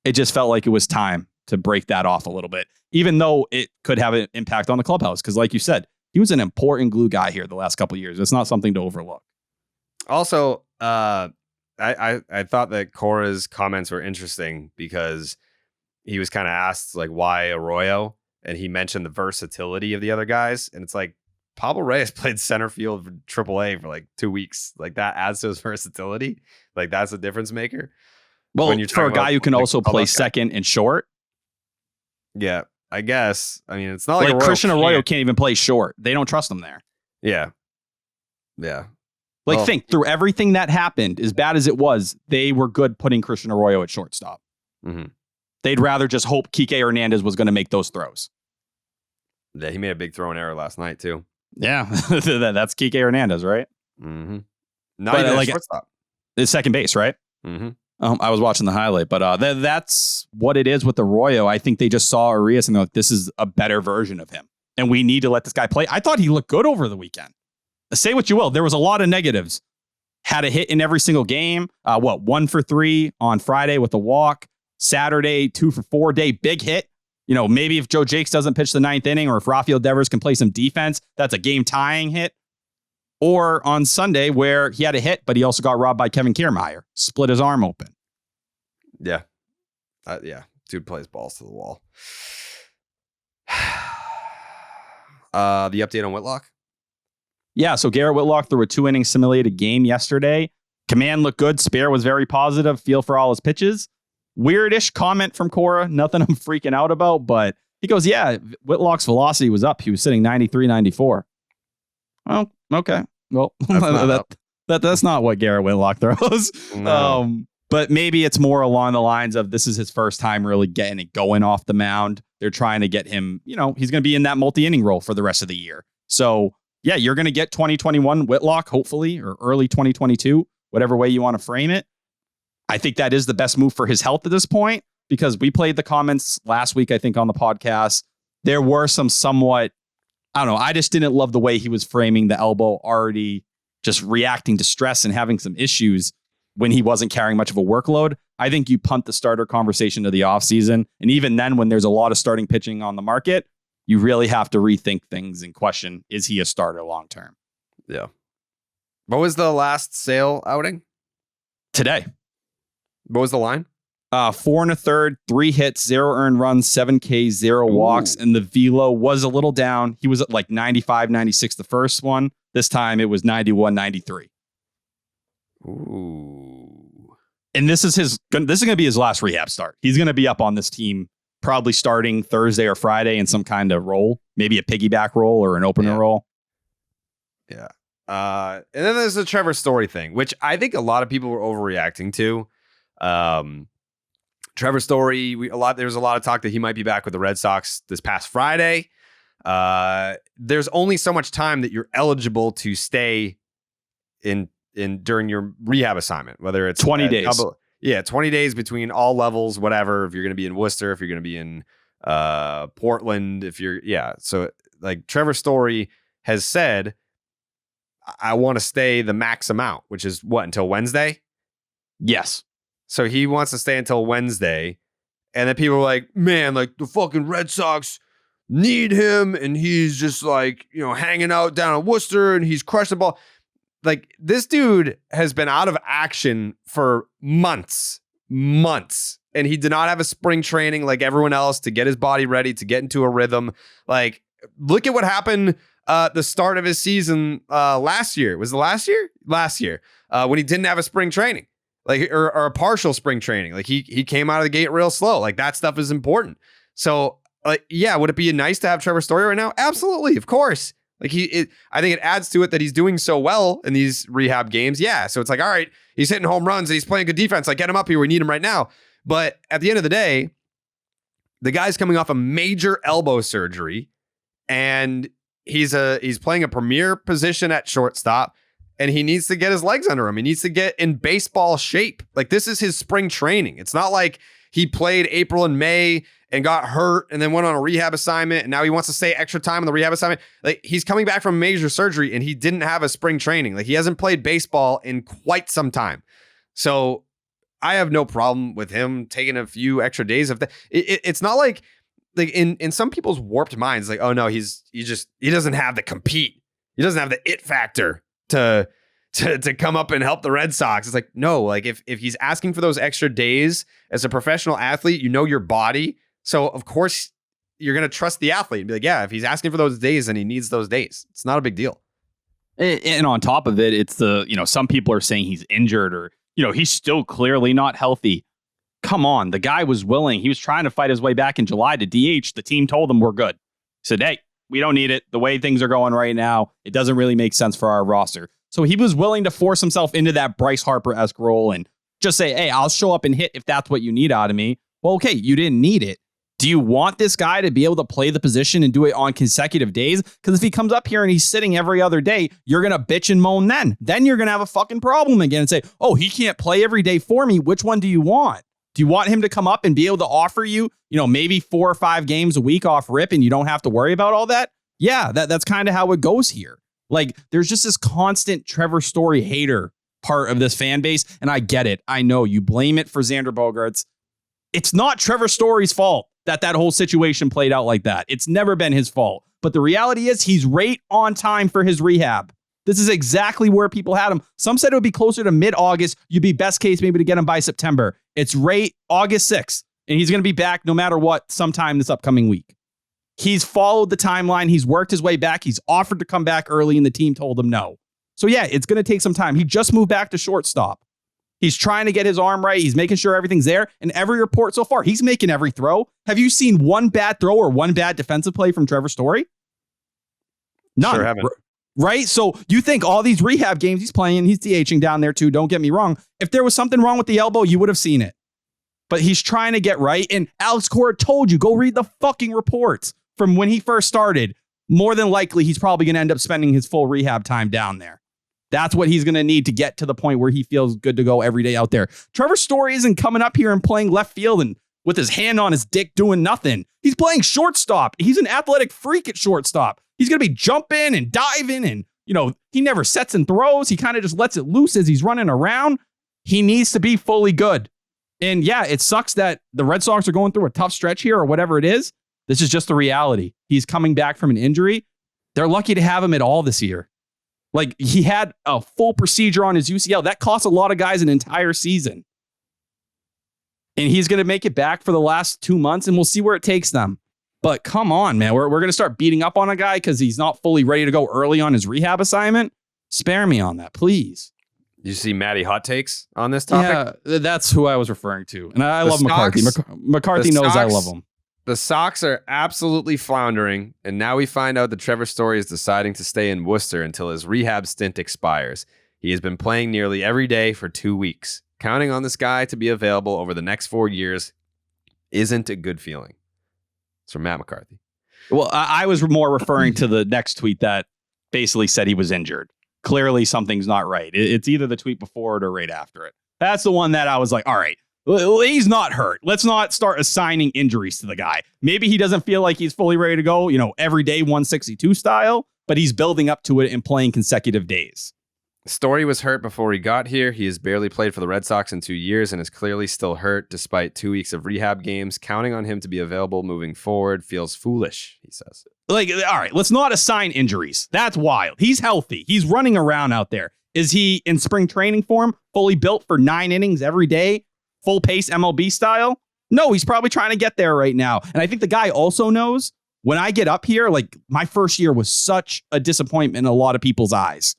It just felt like it was time to break that off a little bit, even though it could have an impact on the clubhouse. Because like you said, he was an important glue guy here the last couple of years. It's not something to overlook. Also, I thought that Cora's comments were interesting because he was kind of asked like why Arroyo, and he mentioned the versatility of the other guys, and it's like Pablo Reyes played center field for AAA for like 2 weeks. Like that adds to his versatility. Like that's a difference maker. Well, for a guy who can also play second and short. Yeah, I guess. I mean, it's not like Christian Arroyo can't even play short. They don't trust him there. Yeah. Think through everything that happened, as bad as it was, they were good putting Christian Arroyo at shortstop. Mm-hmm. They'd rather just hope Kike Hernandez was going to make those throws. Yeah, he made a big throwing error last night too. Yeah, that's Kike Hernandez, right? Mm-hmm. Not even like shortstop. It's second base, right? Mm-hmm. I was watching the highlight, but that's what it is with Arroyo. I think they just saw Urias and they're like, this is a better version of him. And we need to let this guy play. I thought he looked good over the weekend. Say what you will. There was a lot of negatives. Had a hit in every single game. 1 for 3 on Friday with a walk. Saturday, 2 for 4 day, big hit. Maybe if Joe Jakes doesn't pitch the 9th inning or if Rafael Devers can play some defense, that's a game tying hit. Or on Sunday where he had a hit, but he also got robbed by Kevin Kiermaier. Split his arm open. Yeah. Dude plays balls to the wall. The update on Whitlock? Yeah, so Garrett Whitlock threw a 2-inning simulated game yesterday. Command looked good. Spare was very positive. Feel for all his pitches. Weirdish comment from Cora. Nothing I'm freaking out about, but he goes, yeah, Whitlock's velocity was up. He was sitting 93, 94. Oh, okay. Well, that's not what Garrett Whitlock throws. No. But maybe it's more along the lines of this is his first time really getting it going off the mound. They're trying to get him, he's going to be in that multi-inning role for the rest of the year. So, yeah, you're going to get 2021 Whitlock, hopefully, or early 2022, whatever way you want to frame it. I think that is the best move for his health at this point, because we played the comments last week, I think, on the podcast. There were some somewhat, I don't know, I just didn't love the way he was framing the elbow, already just reacting to stress and having some issues when he wasn't carrying much of a workload. I think you punt the starter conversation to the offseason. And even then, when there's a lot of starting pitching on the market, you really have to rethink things and question, is he a starter long term? Yeah. What was the last sale outing? Today. What was the line? 4 1/3, 3 hits, 0 earned runs, 7 Ks, 0 walks. And the velo was a little down. He was at like 95, 96 the first one. This time it was 91, 93. Ooh. And this is going to be his last rehab start. He's going to be up on this team probably starting Thursday or Friday in some kind of role, maybe a piggyback role or an opener role. Yeah. And then there's the Trevor Story thing, which I think a lot of people were overreacting to. Trevor Story, there's a lot of talk that he might be back with the Red Sox this past Friday. There's only so much time that you're eligible to stay in during your rehab assignment, whether it's 20 days. 20 days between all levels, whatever. If you're going to be in Worcester, if you're going to be in Portland, So like Trevor Story has said, I want to stay the max amount, which is what, until Wednesday? Yes. So he wants to stay until Wednesday. And then people are like, man, like the fucking Red Sox need him. And he's just like, hanging out down in Worcester and he's crushed the ball. Like this dude has been out of action for months. And he did not have a spring training like everyone else to get his body ready, to get into a rhythm. Like, look at what happened the start of his season last year. Was it last year? Last year, when he didn't have a spring training, like or a partial spring training. Like he came out of the gate real slow. Like that stuff is important. So would it be nice to have Trevor Story right now? Absolutely, of course. Like I think it adds to it that he's doing so well in these rehab games. Yeah, so it's like, all right, he's hitting home runs and he's playing good defense. Like get him up here. We need him right now. But at the end of the day, the guy's coming off a major elbow surgery, and he's playing a premier position at shortstop, and he needs to get his legs under him. He needs to get in baseball shape. Like this is his spring training. It's not like he played April and May and got hurt and then went on a rehab assignment and now he wants to stay extra time on the rehab assignment. Like he's coming back from major surgery and he didn't have a spring training. Like he hasn't played baseball in quite some time. So I have no problem with him taking a few extra days of that. It's not like in some people's warped minds, like, oh no, he doesn't have the compete. He doesn't have the it factor to come up and help the Red Sox. It's like, no, like if he's asking for those extra days as a professional athlete, your body. So of course you're going to trust the athlete and be like, yeah, if he's asking for those days and he needs those days, it's not a big deal. And on top of it, it's some people are saying he's injured or, he's still clearly not healthy. Come on. The guy was willing. He was trying to fight his way back in July to DH. The team told him we're good. He said, hey, we don't need it. The way things are going right now, it doesn't really make sense for our roster. So he was willing to force himself into that Bryce Harper-esque role and just say, hey, I'll show up and hit if that's what you need out of me. Well, okay, you didn't need it. Do you want this guy to be able to play the position and do it on consecutive days? Because if he comes up here and he's sitting every other day, you're going to bitch and moan then. Then you're going to have a fucking problem again and say, oh, he can't play every day for me. Which one do you want? Do you want him to come up and be able to offer you, maybe 4 or 5 games a week off rip and you don't have to worry about all that? Yeah, that's kind of how it goes here. Like, there's just this constant Trevor Story hater part of this fan base, and I get it. I know you blame it for Xander Bogaerts. It's not Trevor Story's fault that whole situation played out like that. It's never been his fault. But the reality is he's right on time for his rehab. This is exactly where people had him. Some said it would be closer to mid-August. You'd be best case maybe to get him by September. It's right August 6th, and he's going to be back no matter what sometime this upcoming week. He's followed the timeline. He's worked his way back. He's offered to come back early, and the team told him no. So yeah, it's going to take some time. He just moved back to shortstop. He's trying to get his arm right. He's making sure everything's there. And every report so far, he's making every throw. Have you seen one bad throw or one bad defensive play from Trevor Story? None. Sure haven't. Right? So you think all these rehab games he's playing, he's DHing down there too. Don't get me wrong. If there was something wrong with the elbow, you would have seen it. But he's trying to get right. And Alex Cora told you, go read the fucking reports from when he first started. More than likely, he's probably going to end up spending his full rehab time down there. That's what he's going to need to get to the point where he feels good to go every day out there. Trevor Story isn't coming up here and playing left field and with his hand on his dick doing nothing. He's playing shortstop. He's an athletic freak at shortstop. He's going to be jumping and diving and, he never sets and throws. He kind of just lets it loose as he's running around. He needs to be fully good. And yeah, it sucks that the Red Sox are going through a tough stretch here or whatever it is. This is just the reality. He's coming back from an injury. They're lucky to have him at all this year. Like, he had a full procedure on his UCL. That cost a lot of guys an entire season. And he's going to make it back for the last 2 months, and we'll see where it takes them. But come on, man. We're going to start beating up on a guy because he's not fully ready to go early on his rehab assignment. Spare me on that, please. You see Matty hot takes on this topic? Yeah, that's who I was referring to. And I love McCarthy. McCarthy knows I love him. The Sox are absolutely floundering, and now we find out that Trevor Story is deciding to stay in Worcester until his rehab stint expires. He has been playing nearly every day for 2 weeks. Counting on this guy to be available over the next 4 years isn't a good feeling. It's from Matt McCarthy. Well, I was more referring to the next tweet that basically said he was injured. Clearly, something's not right. It's either the tweet before it or right after it. That's the one that I was like, all right, he's not hurt. Let's not start assigning injuries to the guy. Maybe he doesn't feel like he's fully ready to go, every day 162 style, but he's building up to it and playing consecutive days. Story was hurt before he got here. He has barely played for the Red Sox in 2 years and is clearly still hurt despite 2 weeks of rehab games. Counting on him to be available moving forward feels foolish, he says. All right, let's not assign injuries. That's wild. He's healthy. He's running around out there. Is he in spring training form, fully built for 9 innings every day, full pace MLB style? No, he's probably trying to get there right now. And I think the guy also knows when I get up here, my first year was such a disappointment in a lot of people's eyes.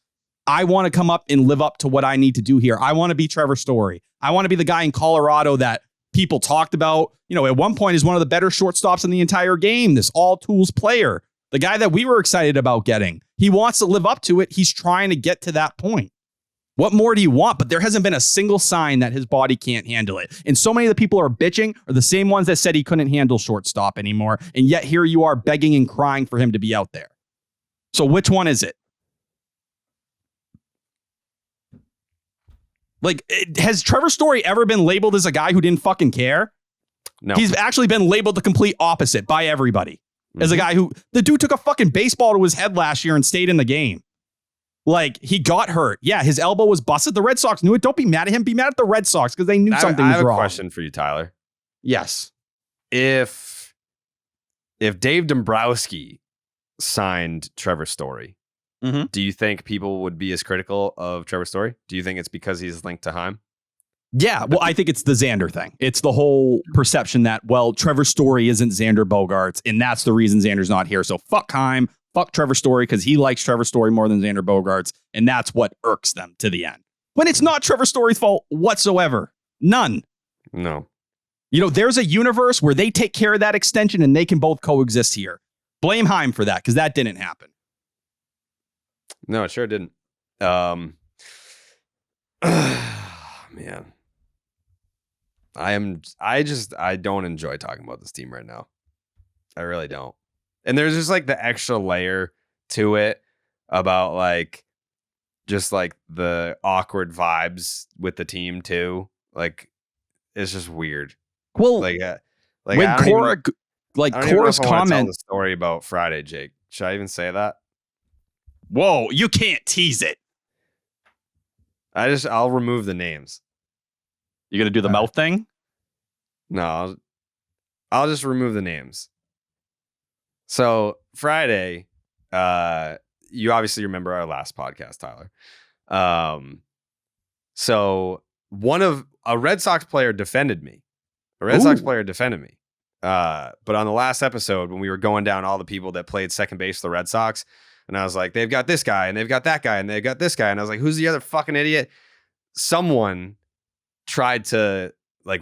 I want to come up and live up to what I need to do here. I want to be Trevor Story. I want to be the guy in Colorado that people talked about, at one point is one of the better shortstops in the entire game. This all tools player, the guy that we were excited about getting. He wants to live up to it. He's trying to get to that point. What more do you want? But there hasn't been a single sign that his body can't handle it. And so many of the people are bitching are the same ones that said he couldn't handle shortstop anymore. And yet here you are begging and crying for him to be out there. So which one is it? Has Trevor Story ever been labeled as a guy who didn't fucking care? No. He's actually been labeled the complete opposite by everybody. As a guy who, the dude took a fucking baseball to his head last year and stayed in the game. He got hurt. Yeah, his elbow was busted. The Red Sox knew it. Don't be mad at him. Be mad at the Red Sox because they knew something was wrong. I have a question for you, Tyler. Yes. If Dave Dombrowski signed Trevor Story, do you think people would be as critical of Trevor Story? Do you think it's because he's linked to Heim? Yeah, well, I think it's the Xander thing. It's the whole perception that, Trevor Story isn't Xander Bogaerts, and that's the reason Xander's not here. So fuck Heim, fuck Trevor Story, because he likes Trevor Story more than Xander Bogaerts, and that's what irks them to the end. When it's not Trevor Story's fault whatsoever. None. No. There's a universe where they take care of that extension and they can both coexist here. Blame Heim for that, because that didn't happen. No, it sure didn't. Man. I don't enjoy talking about this team right now. I really don't. And there's just the extra layer to it about just the awkward vibes with the team too. It's just weird. Well, when Cora, Cora's comment, tell the story about Friday, Jake. Should I even say that? Whoa, you can't tease it. I'll remove the names. You gonna do the mouth thing? No, I'll just remove the names. So Friday, you obviously remember our last podcast, Tyler. So a Red Sox player defended me. But on the last episode, when we were going down all the people that played second base for the Red Sox, and I was like, they've got this guy, and they've got that guy, and they've got this guy, and I was like, who's the other fucking idiot? Someone tried to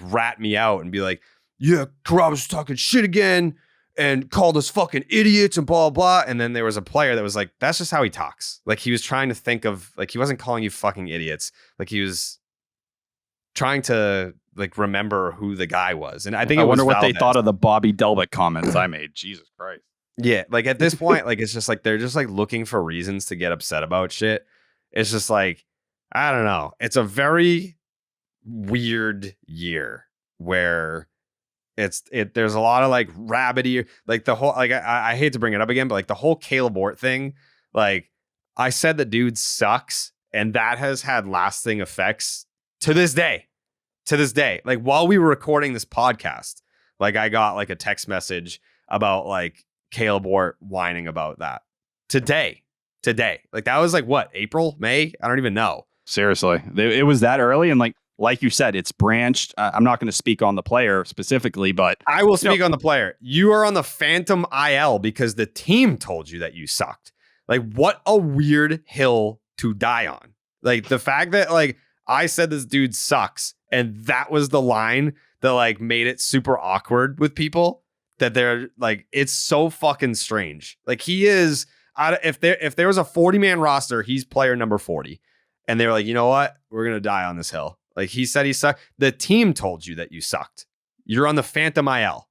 rat me out and be like, yeah, Cora talking shit again and called us fucking idiots and blah, blah. And then there was a player that was like, that's just how he talks. He was trying to think of, he wasn't calling you fucking idiots. He was trying to remember who the guy was. And I think I wonder what Valdez. They thought of the Bobby Delbick comments I made. Jesus Christ. Yeah. At this point, it's just they're just looking for reasons to get upset about shit. It's just I don't know. It's a very weird year where there's a lot of rabbity, the whole, I hate to bring it up again, but the whole Caleb Ort thing, I said the dude sucks, and that has had lasting effects to this day. While we were recording this podcast, I got a text message about Caleb Ort whining about that today. That was what, April, May? I don't even know. Seriously, it was that early, and like you said, it's branched. I'm not going to speak on the player specifically, but I will speak on the player. You are on the phantom IL because the team told you that you sucked. What a weird hill to die on. The fact that I said this dude sucks, and that was the line that made it super awkward with people. that they're like, it's so fucking strange. Like he is, if there was a 40-man roster, he's player number 40. And they were like, you know what? We're going to die on this hill. Like he said he sucked. The team told you that you sucked. You're on the Phantom IL.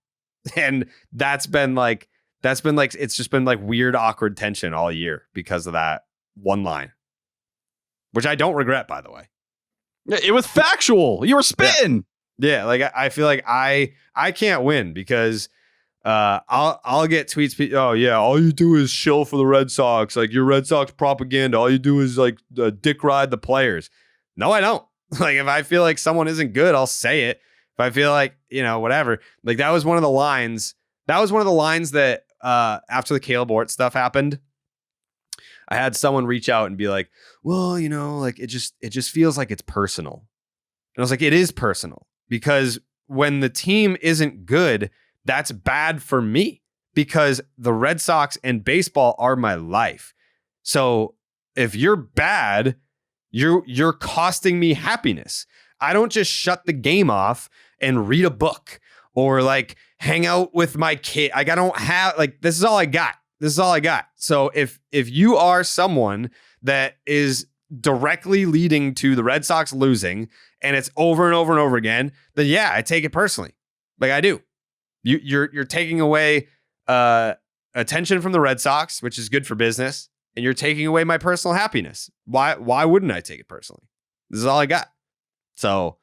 And that's been like, it's just been like weird, awkward tension all year because of that one line, which I don't regret, by the way. It was factual. You were spitting. Yeah. Like I feel like I can't win because I'll get tweets. Oh yeah, all you do is shill for the Red Sox. Like your Red Sox propaganda. All you do is like dick ride the players. No, I don't. Like if I feel like someone isn't good, I'll say it. If I feel like whatever. Like that was one of the lines. That was one of the lines that after the Caleb Ort stuff happened, I had someone reach out and be like, well, like it just feels like it's personal. And I was like, it is personal because when the team isn't good, that's bad for me because the Red Sox and baseball are my life. So if you're bad, you're costing me happiness. I don't just shut the game off and read a book or like hang out with my kid. Like I don't have like, this is all I got. This is all I got. So if you are someone that is directly leading to the Red Sox losing and it's over and over and over again, then yeah, I take it personally. Like I do. You're taking away attention from the Red Sox, which is good for business, and you're taking away my personal happiness. Why wouldn't I take it personally? This is all I got. So,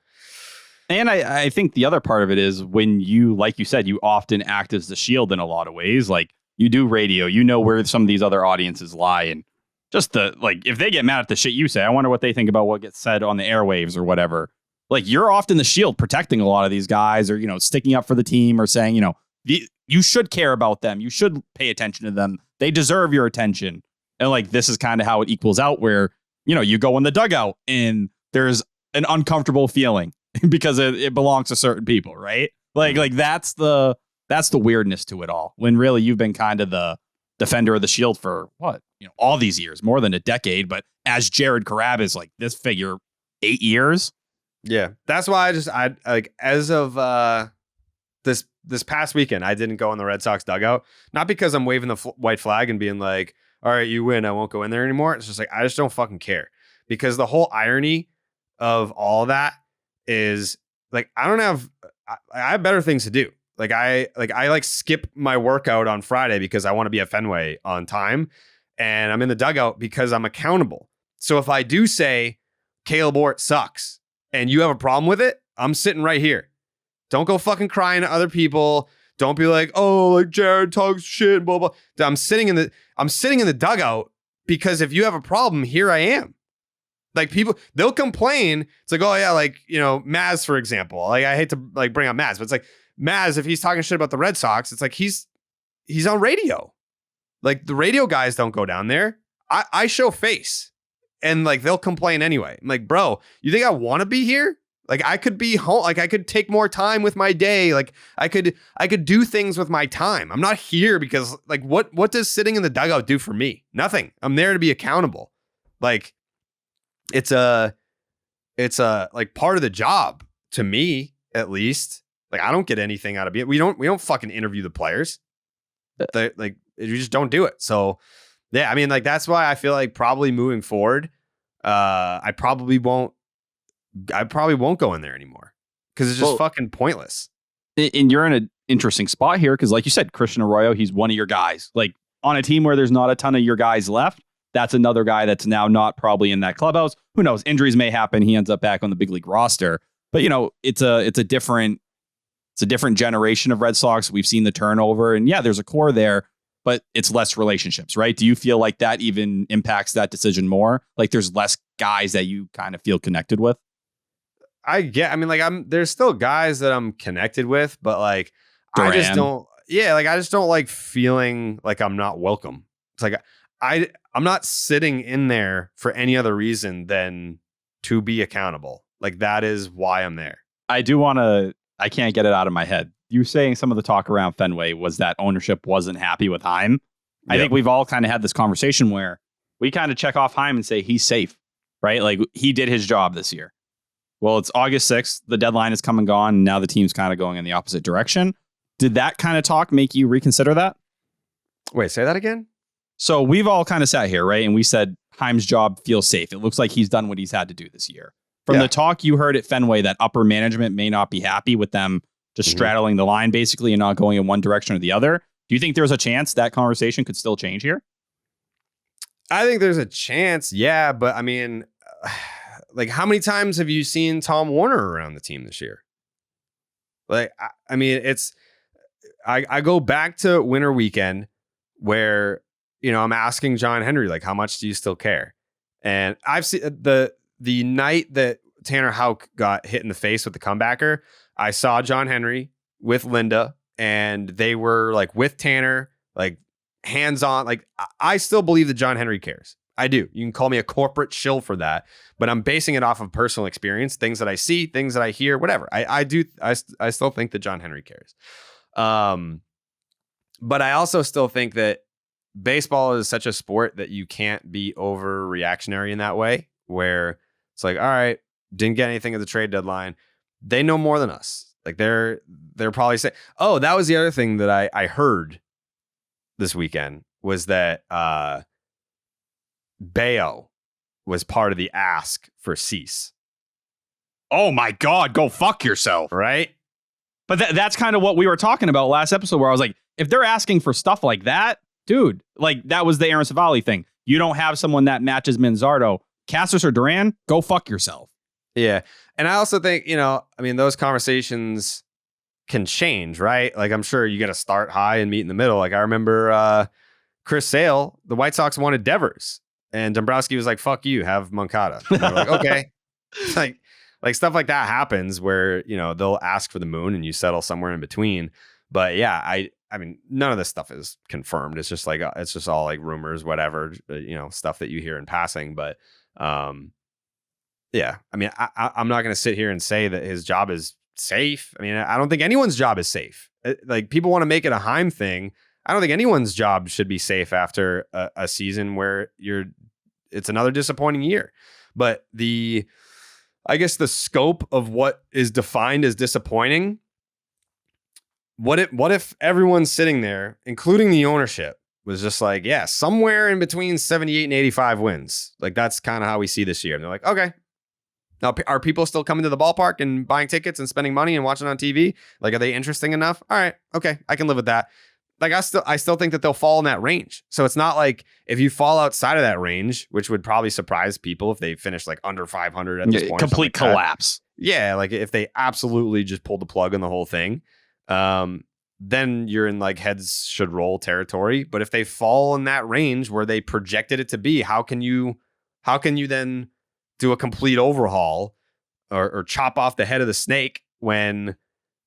and I think the other part of it is when you, like you said, you often act as the shield in a lot of ways. Like you do radio, where some of these other audiences lie, and just if they get mad at the shit you say, I wonder what they think about what gets said on the airwaves or whatever. Like you're often the shield protecting a lot of these guys or, sticking up for the team or saying, you should care about them. You should pay attention to them. They deserve your attention. And like, this is kind of how it equals out where, you go in the dugout and there's an uncomfortable feeling because it belongs to certain people. Right. Like that's the weirdness to it all when really you've been kind of the defender of the shield for all these years, more than a decade. But as Jared Carrabis, like this figure, 8 years. Yeah, that's why I like as of this past weekend, I didn't go in the Red Sox dugout. Not because I'm waving the white flag and being like, all right, you win, I won't go in there anymore. It's just like, I just don't fucking care. Because the whole irony of all that is like, I have better things to do. I skip my workout on Friday because I want to be at Fenway on time. And I'm in the dugout because I'm accountable. So if I do say Caleb Ort sucks and you have a problem with it, I'm sitting right here. Don't go fucking crying to other people. Don't be like, oh, like Jared talks shit, blah, blah. I'm sitting in the dugout because if you have a problem, here I am. Like people, they'll complain. It's like, oh yeah, like, Maz, for example. Like I hate to like bring up Maz, but it's like Maz, if he's talking shit about the Red Sox, it's like he's on radio. Like the radio guys don't go down there. I show face and like they'll complain anyway. I'm like, bro, you think I want to be here? Like I could be home. Like I could take more time with my day. Like I could do things with my time. I'm not here because like what does sitting in the dugout do for me? Nothing. I'm there to be accountable. Like it's a like part of the job to me, at least. Like I don't get anything out of it. We don't fucking interview the players. Like you just don't do it. So yeah, I mean, like that's why I feel like probably moving forward, I probably won't go in there anymore because it's just fucking pointless. And you're in an interesting spot here because, like you said, Christian Arroyo, he's one of your guys. Like on a team where there's not a ton of your guys left, that's another guy that's now not probably in that clubhouse. Who knows? Injuries may happen. He ends up back on the big league roster. But it's a different generation of Red Sox. We've seen the turnover, and yeah, there's a core there, but it's less relationships, right? Do you feel like that even impacts that decision more? Like there's less guys that you kind of feel connected with? There's still guys that I'm connected with, but like, Duran. I just don't like feeling like I'm not welcome. It's like, I'm not sitting in there for any other reason than to be accountable. Like that is why I'm there. I can't get it out of my head. You saying some of the talk around Fenway was that ownership wasn't happy with Heim. I think we've all kind of had this conversation where we kind of check off Heim and say he's safe, right? Like he did his job this year. Well, it's August 6th. The deadline is come and gone. And now the team's kind of going in the opposite direction. Did that kind of talk make you reconsider that? Wait, say that again? So we've all kind of sat here, right? And we said Heim's job feels safe. It looks like he's done what he's had to do this year. From the talk you heard at Fenway, that upper management may not be happy with them just straddling the line, basically, and not going in one direction or the other. Do you think there's a chance that conversation could still change here? I think there's a chance, yeah. But I mean, like, how many times have you seen Tom Warner around the team this year? Like, I mean, I go back to winter weekend where, I'm asking John Henry, like, how much do you still care? And I've seen the night that Tanner Houck got hit in the face with the comebacker, I saw John Henry with Linda, and they were like with Tanner, like hands on. Like, I still believe that John Henry cares. I do. You can call me a corporate shill for that, but I'm basing it off of personal experience, things that I see, things that I hear, whatever. I still think that John Henry cares. But I also still think that baseball is such a sport that you can't be overreactionary in that way, where it's like, all right, didn't get anything at the trade deadline. They know more than us. Like, they're probably saying, oh, that was the other thing that I heard this weekend was that Bayo was part of the ask for Cease. Oh my God, go fuck yourself. Right? But that's kind of what we were talking about last episode, where I was like, if they're asking for stuff like that, dude, like, that was the Aaron Savali thing. You don't have someone that matches Manzardo. Cassis or Duran, go fuck yourself. Yeah. And I also think, those conversations can change, right? Like, I'm sure you got to start high and meet in the middle. Like, I remember Chris Sale, the White Sox wanted Devers, and Dombrowski was like, fuck you, have Moncada. And they're like, okay. like stuff like that happens where, they'll ask for the moon and you settle somewhere in between. But yeah, I mean, none of this stuff is confirmed. It's just like, it's just all like rumors, whatever, stuff that you hear in passing. But yeah, I mean, I'm not going to sit here and say that his job is safe. I mean, I don't think anyone's job is safe. Like, people want to make it a Heim thing. I don't think anyone's job should be safe after a season where it's another disappointing year. But I guess the scope of what is defined as disappointing. What if everyone's sitting there, including the ownership, was just like, yeah, somewhere in between 78 and 85 wins. Like, that's kind of how we see this year. And they're like, okay. Now, are people still coming to the ballpark and buying tickets and spending money and watching on TV? Like, are they interesting enough? All right. Okay. I can live with that. Like, I still think that they'll fall in that range. So it's not like if you fall outside of that range, which would probably surprise people if they finish like under 500 at this point. Complete collapse. Yeah. Like, if they absolutely just pulled the plug on the whole thing, then you're in like heads should roll territory. But if they fall in that range where they projected it to be, how can you then do a complete overhaul or chop off the head of the snake when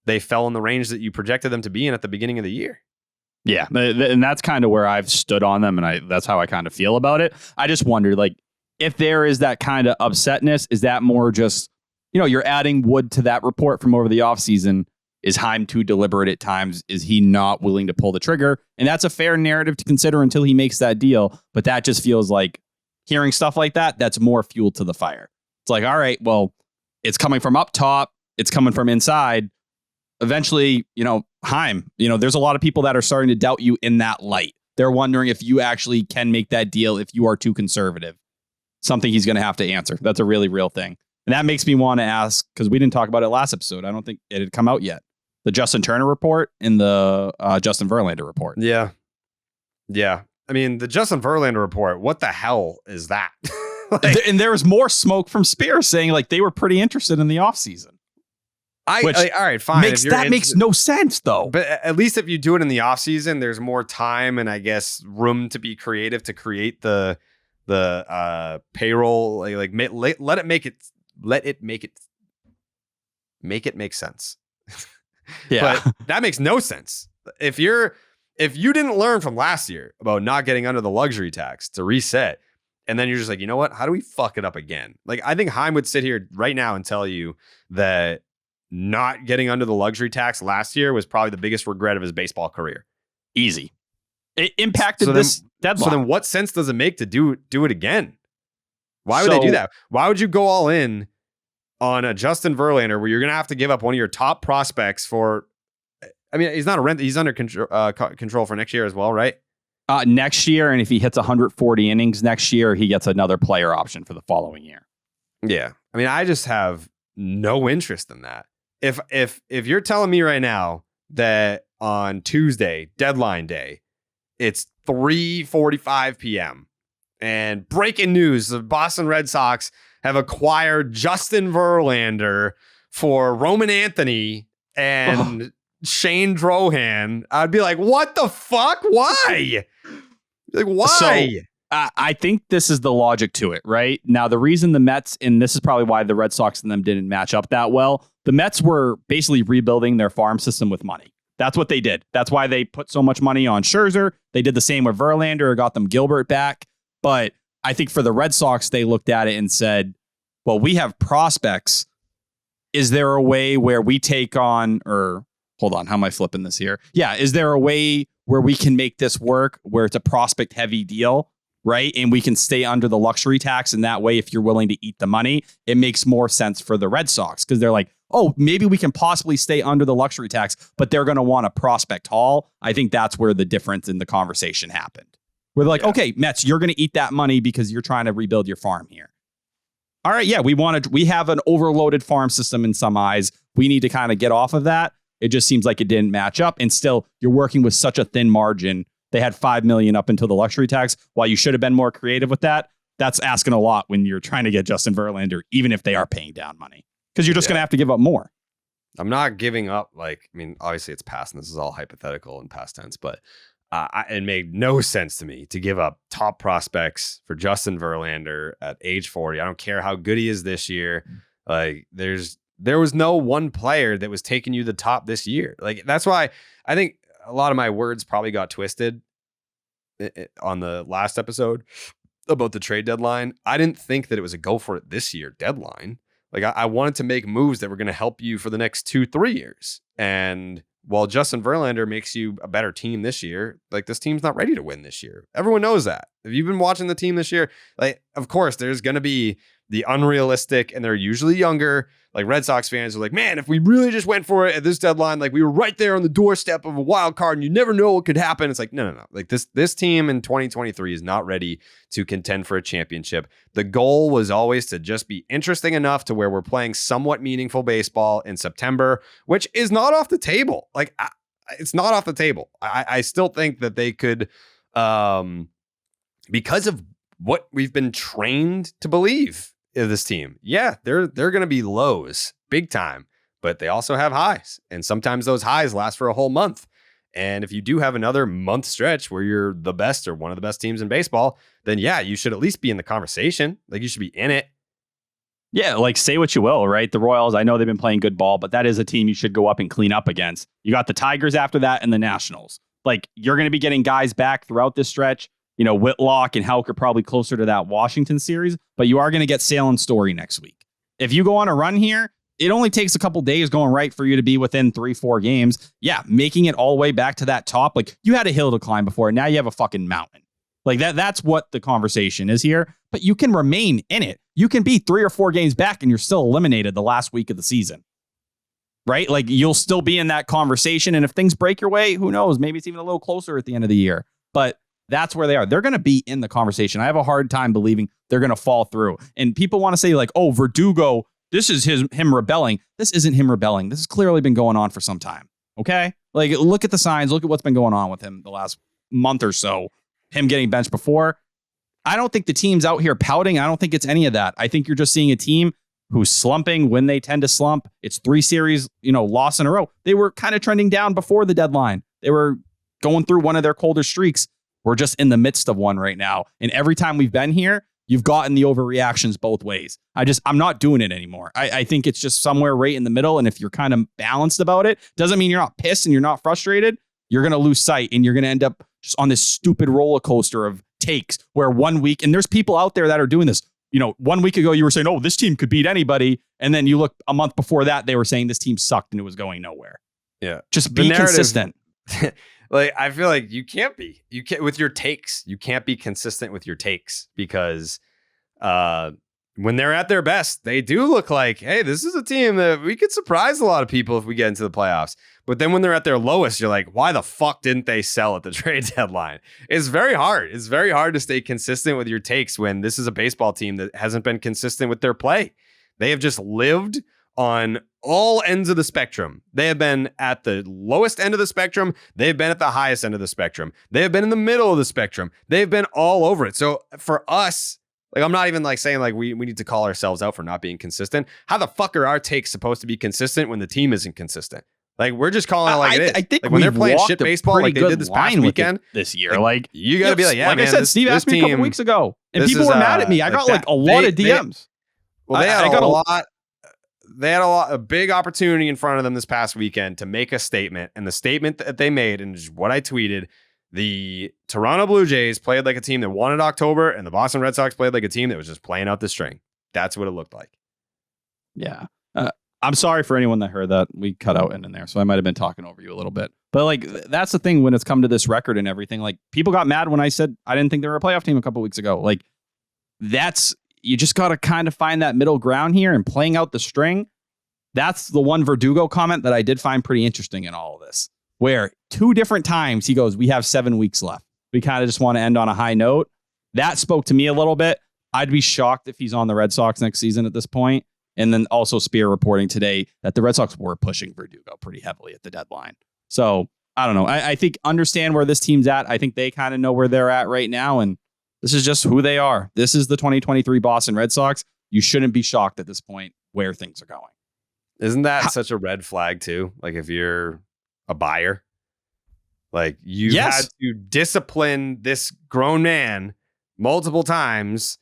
they fell in the range that you projected them to be in at the beginning of the year? Yeah, and that's kind of where I've stood on them, and that's how I kind of feel about it. I just wondered, like, if there is that kind of upsetness, is that more just, you're adding wood to that report from over the offseason? Is Heim too deliberate at times? Is he not willing to pull the trigger? And that's a fair narrative to consider until he makes that deal. But that just feels like hearing stuff like that, that's more fuel to the fire. It's like, all right, well, it's coming from up top. It's coming from inside. Eventually, Heim, there's a lot of people that are starting to doubt you in that light. They're wondering if you actually can make that deal if you are too conservative. Something he's going to have to answer. That's a really real thing. And that makes me want to ask, because we didn't talk about it last episode. I don't think it had come out yet. The Justin Turner report and the Justin Verlander report. Yeah. Yeah. I mean, the Justin Verlander report, what the hell is that? And there was more smoke from Spears saying like they were pretty interested in the offseason. All right, fine. Makes no sense, though. But at least if you do it in the offseason, there's more time and I guess room to be creative to create the payroll. Let it make sense. Yeah, but that makes no sense. If you didn't learn from last year about not getting under the luxury tax to reset, and then you're just like, you know what? How do we fuck it up again? Like, I think Heim would sit here right now and tell you that not getting under the luxury tax last year was probably the biggest regret of his baseball career. Easy. It impacted this deadline. So then what sense does it make to do it again? Why would they do that? Why would you go all in on a Justin Verlander where you're going to have to give up one of your top prospects for, I mean, he's not a rent. He's under control for next year as well, right? Next year, and if he hits 140 innings next year, he gets another player option for the following year. Yeah. I mean, I just have no interest in that. If you're telling me right now that on Tuesday, deadline day, it's 3:45 p.m. and breaking news, the Boston Red Sox have acquired Justin Verlander for Roman Anthony and Shane Drohan, I'd be like, what the fuck? Why? Like, why? So, I think this is the logic to it, right? Now, the reason the Mets, and this is probably why the Red Sox and them didn't match up that well, the Mets were basically rebuilding their farm system with money. That's what they did. That's why they put so much money on Scherzer. They did the same with Verlander, got them Gilbert back. But I think for the Red Sox, they looked at it and said, well, we have prospects. Is there a way where we take on, or hold on, how am I flipping this here? Yeah, is there a way where we can make this work where it's a prospect heavy deal, right? And we can stay under the luxury tax. And that way, if you're willing to eat the money, it makes more sense for the Red Sox because they're like, oh, maybe we can possibly stay under the luxury tax, but they're going to want a prospect haul. I think that's where the difference in the conversation happened. Where they're like, okay, Mets, you're going to eat that money because you're trying to rebuild your farm here. All right, yeah, we have an overloaded farm system in some eyes. We need to kind of get off of that. It just seems like it didn't match up. And still, you're working with such a thin margin. They had $5 million up until the luxury tax. While you should have been more creative with that, that's asking a lot when you're trying to get Justin Verlander, even if they are paying down money. Because you're just going to have to give up more. I'm not giving up. Like, I mean, obviously it's past, and this is all hypothetical and past tense, but it made no sense to me to give up top prospects for Justin Verlander at age 40. I don't care how good he is this year. Like, there was no one player that was taking you the top this year. Like, that's why I think a lot of my words probably got twisted on the last episode about the trade deadline. I didn't think that it was a go for it this year deadline. Like, I wanted to make moves that were going to help you for the next 2-3 years. And while Justin Verlander makes you a better team this year, like, this team's not ready to win this year. Everyone knows that. If you've been watching the team this year, like, of course, there's going to be the unrealistic, and they're usually younger. Like, Red Sox fans are like, man, if we really just went for it at this deadline, like, we were right there on the doorstep of a wild card and you never know what could happen. It's like, no. Like, this team in 2023 is not ready to contend for a championship. The goal was always to just be interesting enough to where we're playing somewhat meaningful baseball in September, which is not off the table. Like, it's not off the table. I still think that they could, because of what we've been trained to believe of this team. Yeah, they're going to be lows big time, but they also have highs. And sometimes those highs last for a whole month. And if you do have another month stretch where you're the best or one of the best teams in baseball, then yeah, you should at least be in the conversation. Like, you should be in it. Yeah, like, say what you will, right? The Royals, I know they've been playing good ball, but that is a team you should go up and clean up against. You got the Tigers after that and the Nationals. Like, you're going to be getting guys back throughout this stretch. You know, Whitlock and Houck are probably closer to that Washington series, but you are going to get Sale and Story next week. If you go on a run here, it only takes a couple days going right for you to be within 3-4 games. Yeah, making it all the way back to that top. Like, you had a hill to climb before, now you have a fucking mountain. Like, that's what the conversation is here. But you can remain in it. You can be 3 or 4 games back and you're still eliminated the last week of the season. Right? Like, you'll still be in that conversation. And if things break your way, who knows? Maybe it's even a little closer at the end of the year. But that's where they are. They're going to be in the conversation. I have a hard time believing they're going to fall through. And people want to say, like, oh, Verdugo, this is him rebelling. This isn't him rebelling. This has clearly been going on for some time. Okay? Like, look at the signs. Look at what's been going on with him the last month or so. Him getting benched before. I don't think the team's out here pouting. I don't think it's any of that. I think you're just seeing a team who's slumping when they tend to slump. It's 3 series, loss in a row. They were kind of trending down before the deadline. They were going through one of their colder streaks. We're just in the midst of one right now. And every time we've been here, you've gotten the overreactions both ways. I'm not doing it anymore. I think it's just somewhere right in the middle. And if you're kind of balanced about it, doesn't mean you're not pissed and you're not frustrated. You're going to lose sight and you're going to end up just on this stupid roller coaster of takes where 1 week, and there's people out there that are doing this. 1 week ago, you were saying, oh, this team could beat anybody. And then you look a month before that, they were saying this team sucked and it was going nowhere. Yeah. Just be consistent. Like, I feel like you can't with your takes. You can't be consistent with your takes because when they're at their best, they do look like, hey, this is a team that we could surprise a lot of people if we get into the playoffs. But then when they're at their lowest, you're like, why the fuck didn't they sell at the trade deadline? It's very hard. It's very hard to stay consistent with your takes when this is a baseball team that hasn't been consistent with their play. They have just lived on all ends of the spectrum. They have been at the lowest end of the spectrum. They've been at the highest end of the spectrum. They have been in the middle of the spectrum. They've been all over it. So for us, like, I'm not even like saying like we need to call ourselves out for not being consistent. How the fuck are our takes supposed to be consistent when the team isn't consistent? Like, we're just calling it like it is. I think like when they're playing shit baseball like they did this past weekend this year. Like you got to be like, yeah, like man, I said, Steve asked me a couple weeks ago, and people were mad at me. I got like a lot of DMs. They had a big opportunity in front of them this past weekend to make a statement, and the statement that they made, and just what I tweeted, the Toronto Blue Jays played like a team that won in October, and the Boston Red Sox played like a team that was just playing out the string. That's what it looked like. Yeah. I'm sorry for anyone that heard that. We cut out in there, so I might have been talking over you a little bit. But like, that's the thing when it's come to this record and everything. Like, people got mad when I said I didn't think they were a playoff team a couple weeks ago. Like, you just got to kind of find that middle ground here, and playing out the string. That's the one Verdugo comment that I did find pretty interesting in all of this, where 2 different times he goes, we have 7 weeks left. We kind of just want to end on a high note. That spoke to me a little bit. I'd be shocked if he's on the Red Sox next season at this point. And then also Spear reporting today that the Red Sox were pushing Verdugo pretty heavily at the deadline. So I don't know. I think understand where this team's at. I think they kind of know where they're at right now. And this is just who they are. This is the 2023 Boston Red Sox. You shouldn't be shocked at this point where things are going. Isn't that such a red flag too? Like, if you're a buyer, like, you've had to discipline this grown man multiple times.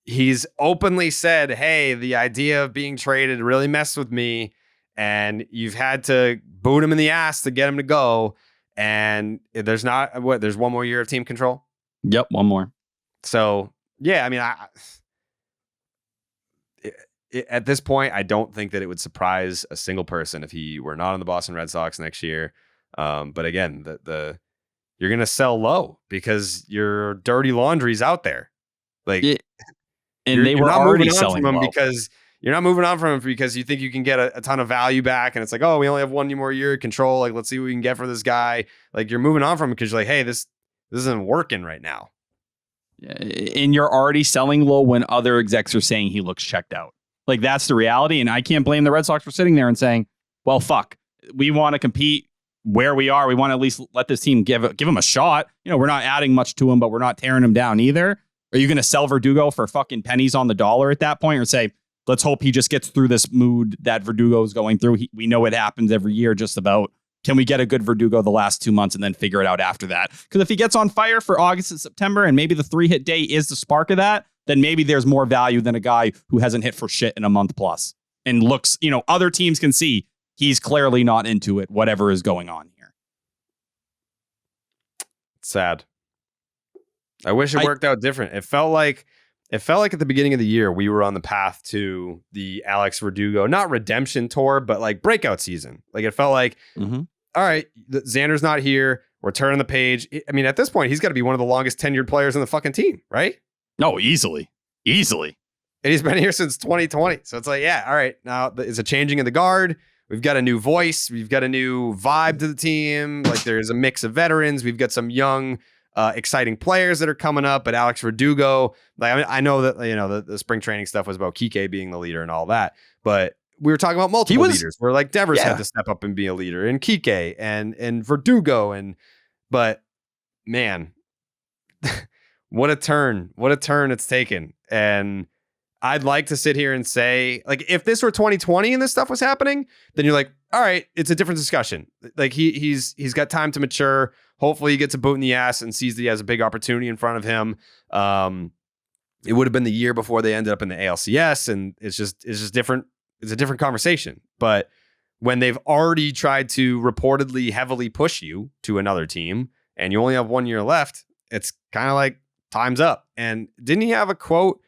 He's openly said, hey, the idea of being traded really messed with me. And you've had to boot him in the ass to get him to go. And there's there's 1 more year of team control. Yep. 1 more. So, yeah, I mean, at this point, I don't think that it would surprise a single person if he were not on the Boston Red Sox next year. But again, you're going to sell low because your dirty laundry's out there. Like, and they were already selling from him low. because you're not moving on from him because you think you can get a ton of value back. And it's like, oh, we only have 1 more year of control. Like, let's see what we can get for this guy. Like, you're moving on from him because you're like, hey, this isn't working right now. And you're already selling low when other execs are saying he looks checked out. Like, that's the reality. And I can't blame the Red Sox for sitting there and saying, well, fuck, we want to compete where we are. We want to at least let this team give him a shot. You know, we're not adding much to him, but we're not tearing him down either. Are you going to sell Verdugo for fucking pennies on the dollar at that point, or say, let's hope he just gets through this mood that Verdugo is going through? We know it happens every year just about. Can we get a good Verdugo the last 2 months and then figure it out after that? Because if he gets on fire for August and September and maybe the 3-hit day is the spark of that, then maybe there's more value than a guy who hasn't hit for shit in a month plus and looks, other teams can see he's clearly not into it, whatever is going on here. Sad. I wish it worked out different. It felt like at the beginning of the year, we were on the path to the Alex Verdugo, not redemption tour, but like breakout season. Like, it felt like, all right, Xander's not here. We're turning the page. I mean, at this point, he's got to be one of the longest tenured players in the fucking team, right? No, easily. And he's been here since 2020. So it's like, yeah, all right. Now it's a changing of the guard. We've got a new voice. We've got a new vibe to the team. Like, there's a mix of veterans. We've got some young, exciting players that are coming up. But Alex Verdugo, like, I know that, the spring training stuff was about Kike being the leader and all that. But we were talking about multiple leaders where, like, Devers had to step up and be a leader, and Kike and Verdugo. But man, what a turn it's taken. And I'd like to sit here and say, like, if this were 2020 and this stuff was happening, then you're like, all right, it's a different discussion. Like, he's got time to mature. Hopefully he gets a boot in the ass and sees that he has a big opportunity in front of him. It would have been the year before they ended up in the ALCS, and it's just different. It's a different conversation. But when they've already tried to reportedly heavily push you to another team and you only have 1 year left, it's kind of like time's up. And didn't he have a quote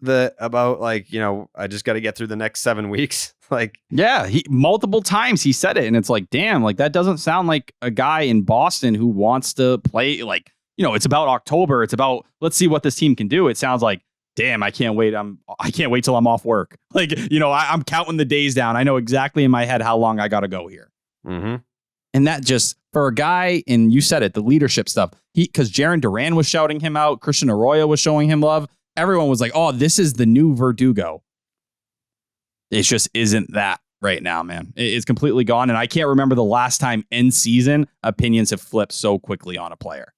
about like, I just got to get through the next 7 weeks? Like, yeah, he multiple times he said it, and it's like, damn, like, that doesn't sound like a guy in Boston who wants to play. Like, it's about October. It's about, let's see what this team can do. It sounds like damn, I can't wait. I can't wait till I'm off work. Like, I'm counting the days down. I know exactly in my head how long I got to go here. Mm-hmm. And that just, for a guy, and you said it, the leadership stuff, because Jaron Duran was shouting him out, Christian Arroyo was showing him love. Everyone was like, oh, this is the new Verdugo. It just isn't that right now, man. It's completely gone. And I can't remember the last time in season opinions have flipped so quickly on a player.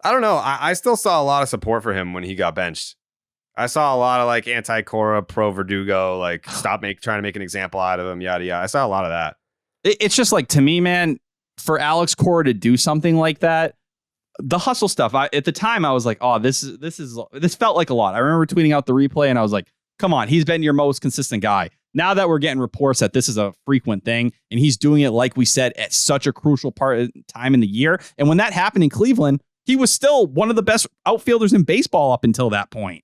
I don't know. I still saw a lot of support for him when he got benched. I saw a lot of like anti-Cora, pro Verdugo, like stop trying to make an example out of him, yada yada. I saw a lot of that. It's just like, to me, man, for Alex Cora to do something like that, the hustle stuff. At the time, I was like, oh, this felt like a lot. I remember tweeting out the replay, and I was like, come on, he's been your most consistent guy. Now that we're getting reports that this is a frequent thing, and he's doing it, like we said, at such a crucial time in the year. And when that happened in Cleveland, he was still one of the best outfielders in baseball up until that point.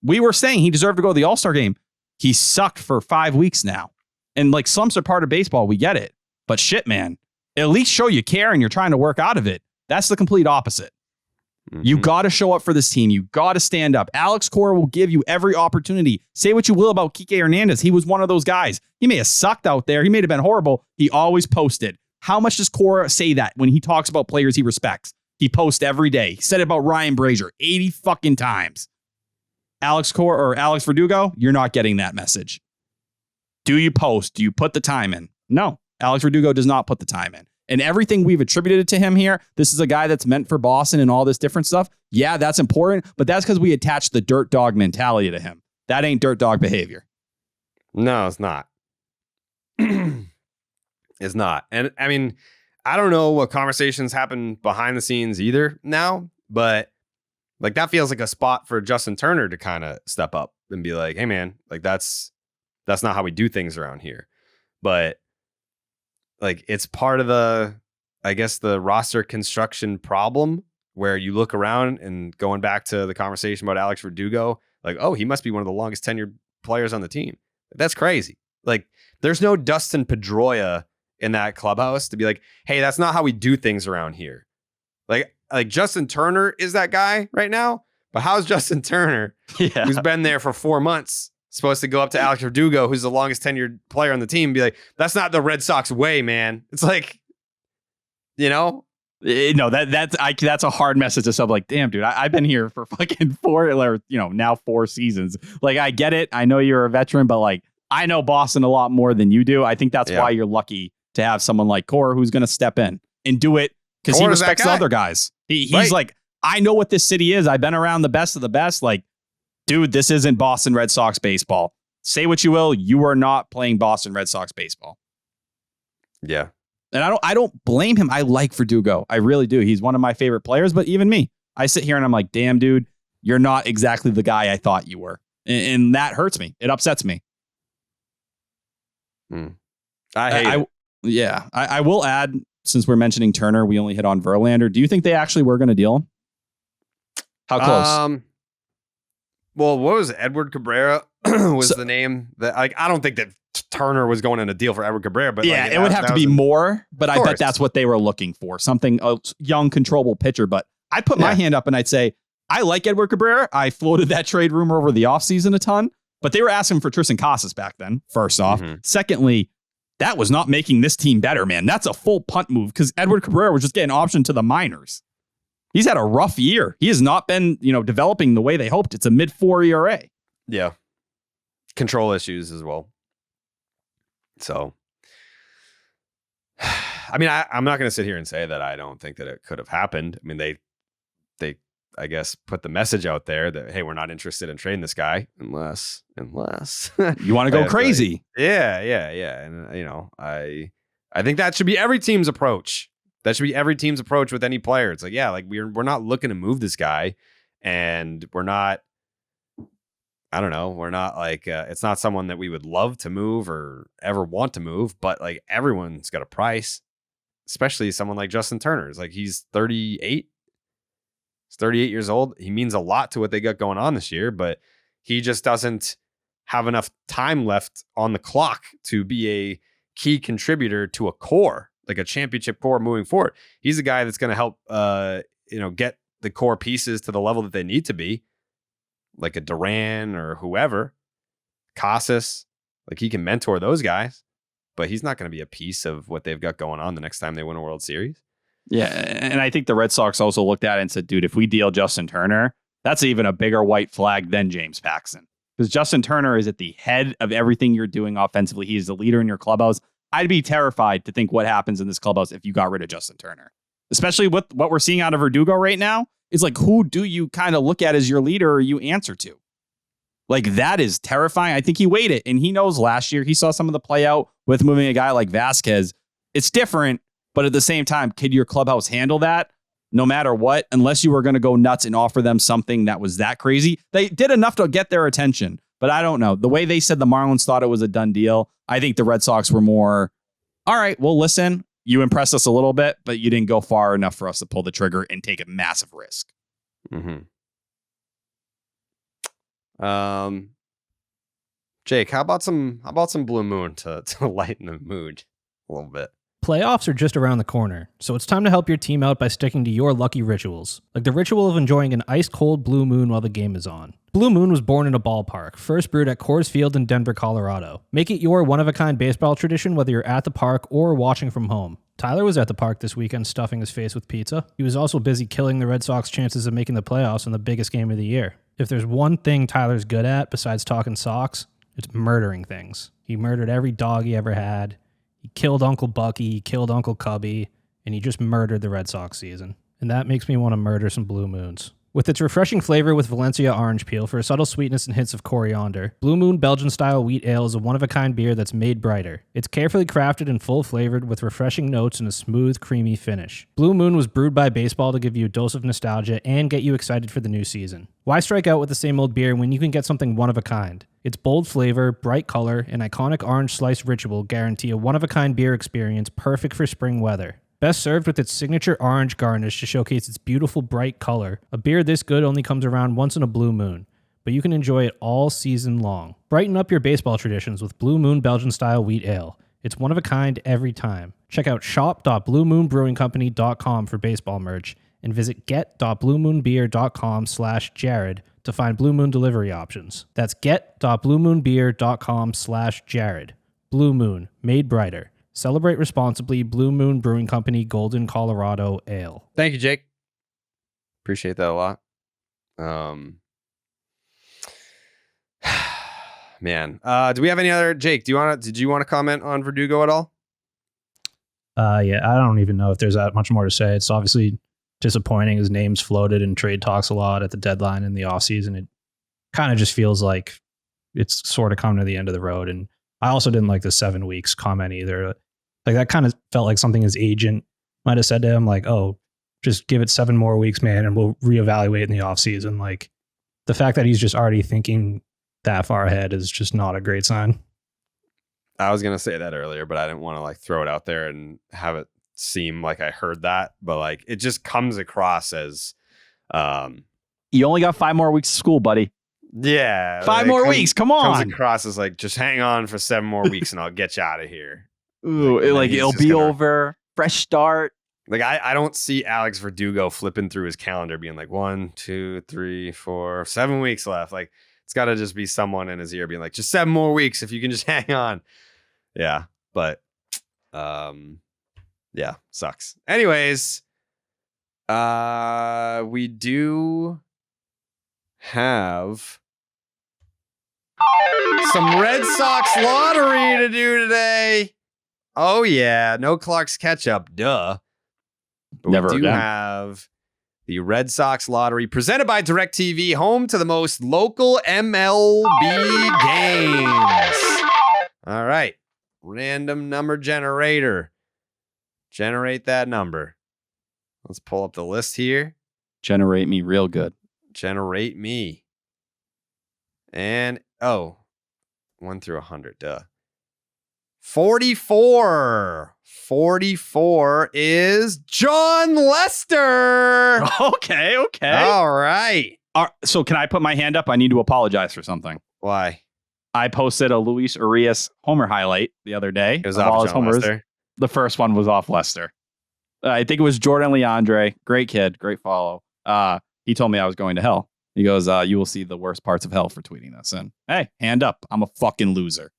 We were saying he deserved to go to the All-Star game. He sucked for 5 weeks now. And like, slumps are part of baseball. We get it. But shit, man, at least show you care and you're trying to work out of it. That's the complete opposite. Mm-hmm. You got to show up for this team. You got to stand up. Alex Cora will give you every opportunity. Say what you will about Kike Hernandez. He was one of those guys. He may have sucked out there. He may have been horrible. He always posted. How much does Cora say that when he talks about players he respects? He posts every day. He said it about Ryan Brazier 80 fucking times. Alex Cora or Alex Verdugo, you're not getting that message. Do you post? Do you put the time in? No. Alex Verdugo does not put the time in. And everything we've attributed it to him here, this is a guy that's meant for Boston and all this different stuff. Yeah, that's important, but that's because we attach the dirt dog mentality to him. That ain't dirt dog behavior. No, it's not. It's not. And I mean, I don't know what conversations happen behind the scenes either now, but like that feels like a spot for Justin Turner to kind of step up and be like, hey man, like that's not how we do things around here. But like, it's part of the roster construction problem where you look around and going back to the conversation about Alex Verdugo, like, oh, he must be one of the longest tenured players on the team. That's crazy. Like, there's no Dustin Pedroia in that clubhouse to be like, hey, that's not how we do things around here. Like Justin Turner is that guy right now, but how's Justin Turner, who's been there for 4 months, supposed to go up to Alex Verdugo, who's the longest tenured player on the team, and be like, that's not the Red Sox way, man. It's like, no, that's a hard message to sub. Like, damn, dude, I've been here for fucking now 4 seasons. Like, I get it. I know you're a veteran, but like, I know Boston a lot more than you do. I think that's why you're lucky to have someone like Cora who's going to step in and do it because he respects the other guys. He's like, I know what this city is. I've been around the best of the best. Like, dude, this isn't Boston Red Sox baseball. Say what you will, you are not playing Boston Red Sox baseball. Yeah. And I don't blame him. I like Verdugo. I really do. He's one of my favorite players, but even me, I sit here and I'm like, damn, dude, you're not exactly the guy I thought you were. And that hurts me. It upsets me. I hate it. Yeah. I will add, since we're mentioning Turner, we only hit on Verlander. Do you think they actually were going to deal him? How close? Well, what was it? Edward Cabrera was the name that I don't think that Turner was going in a deal for Edward Cabrera, but yeah, it would have to be more, but I bet that's what they were looking for. Something, a young, controllable pitcher. But I'd put my hand up and I'd say, I like Edward Cabrera. I floated that trade rumor over the offseason a ton, but they were asking for Tristan Casas back then, first off. Mm-hmm. Secondly, that was not making this team better, man. That's a full punt move because Edward Cabrera was just getting optioned to the minors. He's had a rough year. He has not been, developing the way they hoped. It's a mid-4 ERA. Yeah. Control issues as well. So, I mean, I'm not going to sit here and say that I don't think that it could have happened. I mean, they, I guess, put the message out there that, hey, we're not interested in trading this guy unless you want to go crazy. Yeah. And, I think that should be every team's approach. That should be every team's approach with any player. It's like, yeah, like we're not looking to move this guy, and we're not, I don't know, we're not like, it's not someone that we would love to move or ever want to move, but like everyone's got a price, especially someone like Justin Turner. It's like he's 38. He's 38 years old. He means a lot to what they got going on this year, but he just doesn't have enough time left on the clock to be a key contributor to a core, like a championship core moving forward. He's the guy that's going to help, get the core pieces to the level that they need to be. like a Duran or whoever, Casas, like he can mentor those guys, but he's not going to be a piece of what they've got going on the next time they win a World Series. Yeah, and I think the Red Sox also looked at it and said, dude, if we deal Justin Turner, that's even a bigger white flag than James Paxton. Because Justin Turner is at the head of everything you're doing offensively. He's the leader in your clubhouse. I'd be terrified to think what happens in this clubhouse if you got rid of Justin Turner. Especially with what we're seeing out of Verdugo right now. It's like, who do you kind of look at as your leader or you answer to? Like, that is terrifying. I think he weighed it. And he knows last year he saw some of the play out with moving a guy like Vasquez. It's different. But at the same time, could your clubhouse handle that? No matter what, unless you were going to go nuts and offer them something that was that crazy. They did enough to get their attention. But I don't know. The way they said the Marlins thought it was a done deal, I think the Red Sox were more, all right, well, listen, you impressed us a little bit, but you didn't go far enough for us to pull the trigger and take a massive risk. Mm-hmm. Jake, how about some Blue Moon to lighten the mood a little bit? Playoffs are just around the corner, so it's time to help your team out by sticking to your lucky rituals, like the ritual of enjoying an ice-cold Blue Moon while the game is on. Blue Moon was born in a ballpark, first brewed at Coors Field in Denver, Colorado. Make it your one-of-a-kind baseball tradition whether you're at the park or watching from home. Tyler was at the park this weekend stuffing his face with pizza. He was also busy killing the Red Sox chances of making the playoffs in the biggest game of the year. If there's one thing Tyler's good at besides talking Sox, it's murdering things. He murdered every dog he ever had. He killed Uncle Bucky, he killed Uncle Cubby, and he just murdered the Red Sox season. And that makes me want to murder some Blue Moons. With its refreshing flavor with Valencia orange peel for a subtle sweetness and hints of coriander, Blue Moon Belgian-style wheat ale is a one-of-a-kind beer that's made brighter. It's carefully crafted and full-flavored with refreshing notes and a smooth, creamy finish. Blue Moon was brewed by baseball to give you a dose of nostalgia and get you excited for the new season. Why strike out with the same old beer when you can get something one-of-a-kind? Its bold flavor, bright color, and iconic orange slice ritual guarantee a one-of-a-kind beer experience perfect for spring weather. Best served with its signature orange garnish to showcase its beautiful bright color. A beer this good only comes around once in a blue moon, but you can enjoy it all season long. Brighten up your baseball traditions with Blue Moon Belgian-style wheat ale. It's one of a kind every time. Check out shop.bluemoonbrewingcompany.com for baseball merch and visit get.bluemoonbeer.com/Jared to find Blue Moon delivery options. That's get.bluemoonbeer.com/Jared. Blue Moon, made brighter. Celebrate responsibly. Blue Moon Brewing Company, Golden, Colorado Ale. Thank you, Jake. Appreciate that a lot. Man, do we have any other? Jake, did you want to comment on Verdugo at all? Yeah, I don't even know if there's that much more to say. It's obviously disappointing. His name's floated in trade talks a lot at the deadline in the offseason. It kind of just feels like it's sort of come to the end of the road. And I also didn't like the 7 weeks comment either. Like, that kind of felt like something his agent might have said to him, like, oh, just give it 7 more weeks, man, and we'll reevaluate in the offseason. Like, the fact that he's just already thinking that far ahead is just not a great sign. I was going to say that earlier, but I didn't want to like throw it out there and have it seem like I heard that. But like, it just comes across as... You only got 5 more weeks of school, buddy. Yeah. 5 more weeks. Come on. Comes across as like, just hang on for 7 more weeks and I'll get you out of here. Ooh, it'll be over. Fresh start. Like, I don't see Alex Verdugo flipping through his calendar being like 1, 2, 3, 4, 7 weeks left. Like, it's got to just be someone in his ear being like, just 7 more weeks if you can just hang on. Yeah. But, yeah, sucks. Anyways, we do have some Red Sox lottery to do today. Oh, yeah. No Clark's ketchup. Duh. But Never we do again. have the Red Sox lottery presented by DirecTV, home to the most local MLB games. All right. Random number generator. Generate that number. Let's pull up the list here. Generate me real good. Generate me. And, oh, 1 through 100. Duh. 44. 44 is Jon Lester. Okay. All right. So can I put my hand up? I need to apologize for something. Why? I posted a Luis Urias homer highlight the other day. It was of off all his Jon homers. Lester. The first one was off Lester. I think it was Jordan Leandre. Great kid. Great follow. He told me I was going to hell. He goes, you will see the worst parts of hell for tweeting this. And hey, hand up. I'm a fucking loser.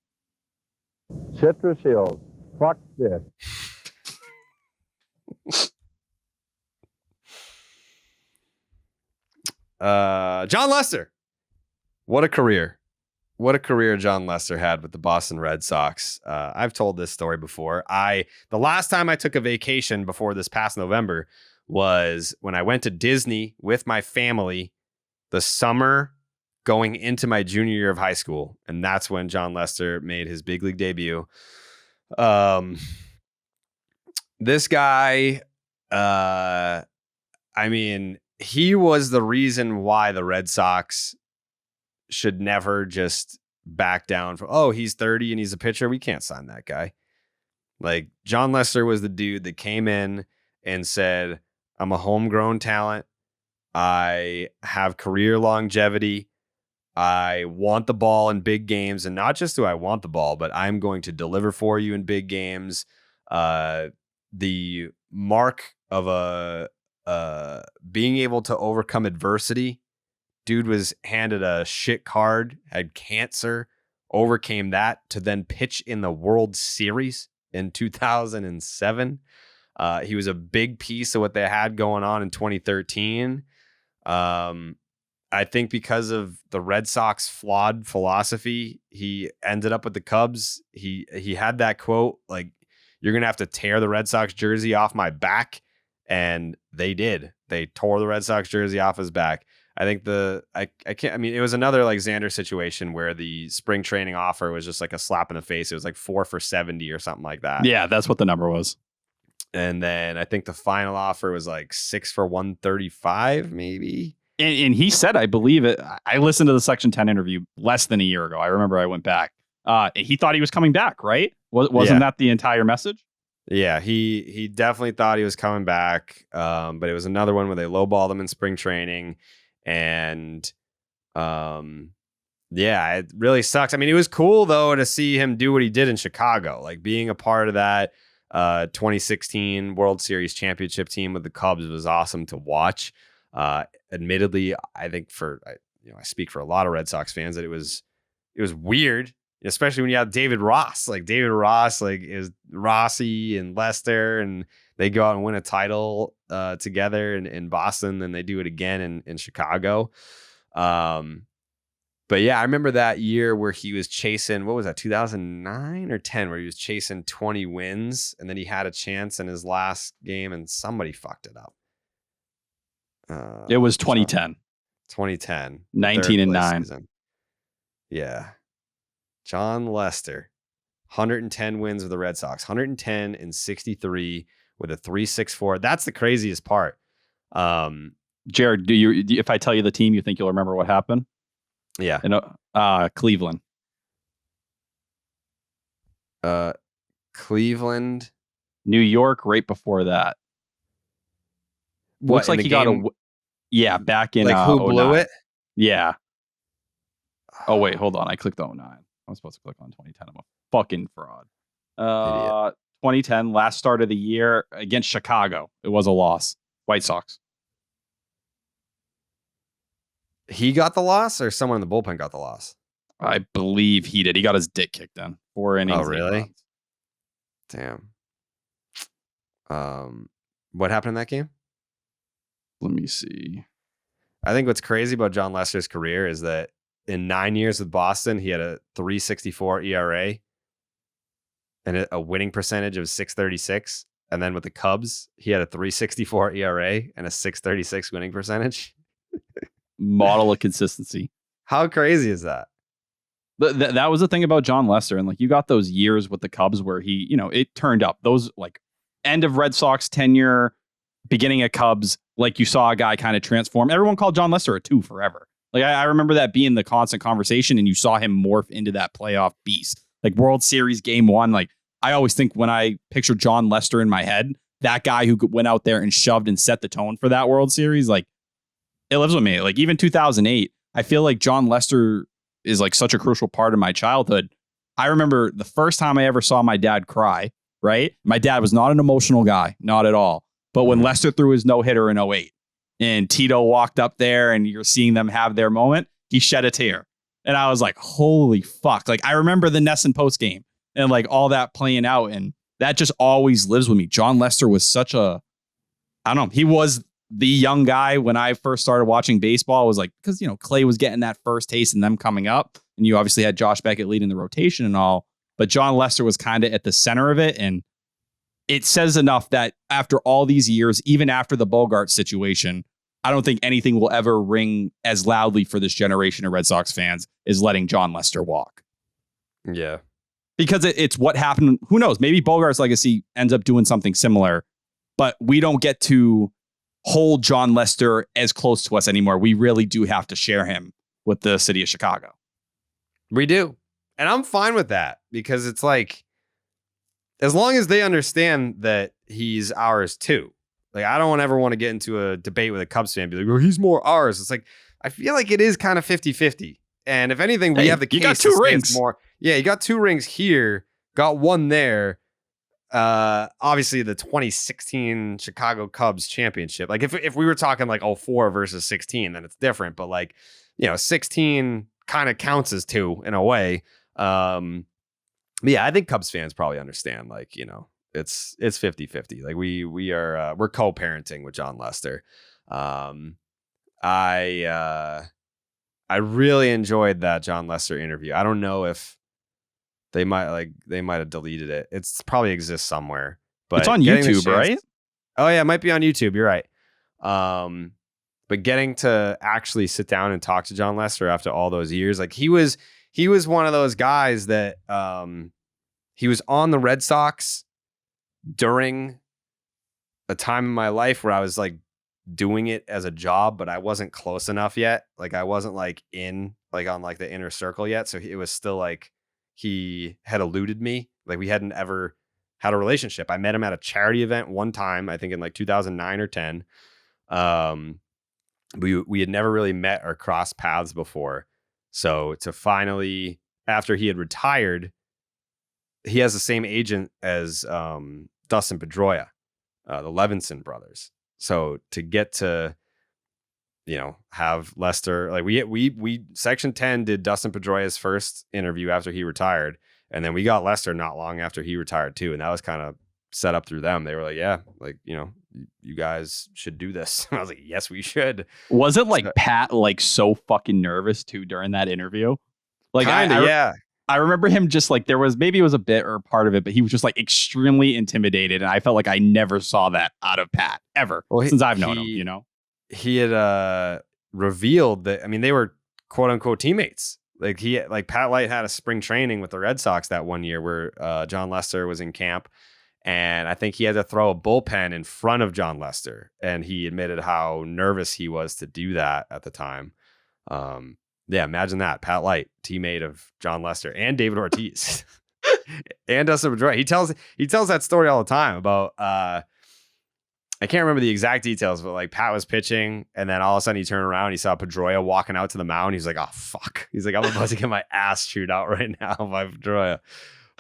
Citrus Hills. Fuck this. Jon Lester. What a career. What a career Jon Lester had with the Boston Red Sox. I've told this story before. The last time I took a vacation before this past November was when I went to Disney with my family the summer going into my junior year of high school. And that's when Jon Lester made his big league debut. This guy, I mean, he was the reason why the Red Sox should never just back down from, oh, he's 30 and he's a pitcher. We can't sign that guy. Like, Jon Lester was the dude that came in and said, I'm a homegrown talent. I have career longevity. I want the ball in big games. And not just do I want the ball, but I'm going to deliver for you in big games. The mark of being able to overcome adversity. Dude was handed a shit card, had cancer, overcame that to then pitch in the World Series in 2007. He was a big piece of what they had going on in 2013. I think because of the Red Sox flawed philosophy, he ended up with the Cubs. He had that quote, like, you're going to have to tear the Red Sox jersey off my back. And they did. They tore the Red Sox jersey off his back. I think it was another like Xander situation where the spring training offer was just like a slap in the face. It was like 4 for $70 or something like that. Yeah, that's what the number was. And then I think the final offer was like 6 for $135, maybe. And he said, I believe it. I listened to the Section 10 interview less than a year ago. I remember I went back. He thought he was coming back, right? Wasn't that the entire message? Yeah, he definitely thought he was coming back. But it was another one where they lowballed him in spring training. And yeah, it really sucks. I mean, it was cool, though, to see him do what he did in Chicago, like being a part of that 2016 World Series championship team with the Cubs was awesome to watch. Admittedly, I think I speak for a lot of Red Sox fans that it was weird, especially when you have David Ross. Like David Ross, like is Rossi and Lester, and they go out and win a title together in Boston, then they do it again in Chicago. But yeah, I remember that year where he was chasing, what was that, 2009 or 10, where he was chasing 20 wins, and then he had a chance in his last game and somebody fucked it up. It was 2010. 2010. 19-9. Season. Yeah. Jon Lester, 110 wins with the Red Sox, 110 and 63 with a 3.64. That's the craziest part. Jared, if I tell you the team, you think you'll remember what happened? Yeah. Cleveland. Cleveland. New York right before that. Looks like he got back in like who blew 09. it? Yeah. Oh wait, hold on. I clicked 09. I'm supposed to click on 2010. I'm a fucking fraud. 2010, last start of the year against Chicago. It was a loss. White Sox. He got the loss, or someone in the bullpen got the loss? I believe he did. He got his dick kicked in. 4 innings. Oh, really? Damn. What happened in that game? Let me see. I think what's crazy about Jon Lester's career is that in 9 years with Boston, he had a 3.64 ERA and a winning percentage of 636. And then with the Cubs, he had a 3.64 ERA and a 636 winning percentage. Model of consistency. How crazy is that? That was the thing about Jon Lester. And like you got those years with the Cubs where he, it turned up. Those like end of Red Sox tenure, beginning of Cubs, like you saw a guy kind of transform. Everyone called Jon Lester a 2 forever. Like I remember that being the constant conversation, and you saw him morph into that playoff beast. Like World Series Game 1. Like I always think when I picture Jon Lester in my head, that guy who went out there and shoved and set the tone for that World Series, like it lives with me. Like even 2008, I feel like Jon Lester is like such a crucial part of my childhood. I remember the first time I ever saw my dad cry, right? My dad was not an emotional guy, not at all. But when Lester threw his no-hitter in 08, and Tito walked up there and you're seeing them have their moment, he shed a tear. And I was like, holy fuck. Like, I remember the Nesson post game and like all that playing out. And that just always lives with me. Jon Lester was such a, I don't know, he was the young guy when I first started watching baseball. It was like, because, you know, Clay was getting that first taste and them coming up. And you obviously had Josh Beckett leading the rotation and all. But Jon Lester was kind of at the center of it. And it says enough that after all these years, even after the Bogart situation, I don't think anything will ever ring as loudly for this generation of Red Sox fans as letting Jon Lester walk. Yeah. Because it's what happened. Who knows? Maybe Bogart's legacy ends up doing something similar, but we don't get to hold Jon Lester as close to us anymore. We really do have to share him with the city of Chicago. We do. And I'm fine with that because it's like, as long as they understand that he's ours too. Like, I don't ever want to get into a debate with a Cubs fan and be like, well, he's more ours. It's like, I feel like it is kind of 50-50. And if anything, we have the case. You got 2 rings. More. Yeah, you got 2 rings here, got 1 there. Obviously, the 2016 Chicago Cubs championship. Like, if we were talking like 04 versus 16, then it's different. But like, you know, 16 kind of counts as 2 in a way. But yeah, I think Cubs fans probably understand, like, you know, it's 50-50. Like we're co-parenting with Jon Lester. I really enjoyed that Jon Lester interview. I don't know if they might have deleted it. It's probably exists somewhere, but it's on YouTube, right? Oh yeah, it might be on YouTube. You're right. But getting to actually sit down and talk to Jon Lester after all those years, like he was one of those guys that he was on the Red Sox during a time in my life where I was like doing it as a job, but I wasn't close enough yet. Like I wasn't like on like the inner circle yet. So it was still like he had eluded me. Like we hadn't ever had a relationship. I met him at a charity event one time, I think in like 2009 or 10. We had never really met or crossed paths before. So to finally, after he had retired, he has the same agent as Dustin Pedroia, the Levinson brothers. So to get to, you know, have Lester, like we Section 10 did Dustin Pedroia's first interview after he retired, and then we got Lester not long after he retired too, and that was kind of set up through them. They were like, yeah, like, you know, you guys should do this. And I was like, yes, we should. Was it like Pat like so fucking nervous too during that interview? Like yeah. I remember him just like maybe it was a bit or part of it, but he was just like extremely intimidated. And I felt like I never saw that out of Pat ever since I've known him, you know? He had revealed that, I mean, they were quote unquote teammates. Like Pat Light had a spring training with the Red Sox that one year where Jon Lester was in camp. And I think he had to throw a bullpen in front of Jon Lester. And he admitted how nervous he was to do that at the time. Yeah, imagine that. Pat Light, teammate of Jon Lester and David Ortiz and Dustin Pedroia. He tells that story all the time about, I can't remember the exact details, but like Pat was pitching and then all of a sudden he turned around, he saw Pedroia walking out to the mound. He's like, oh, fuck. He's like, I'm about to get my ass chewed out right now by Pedroia.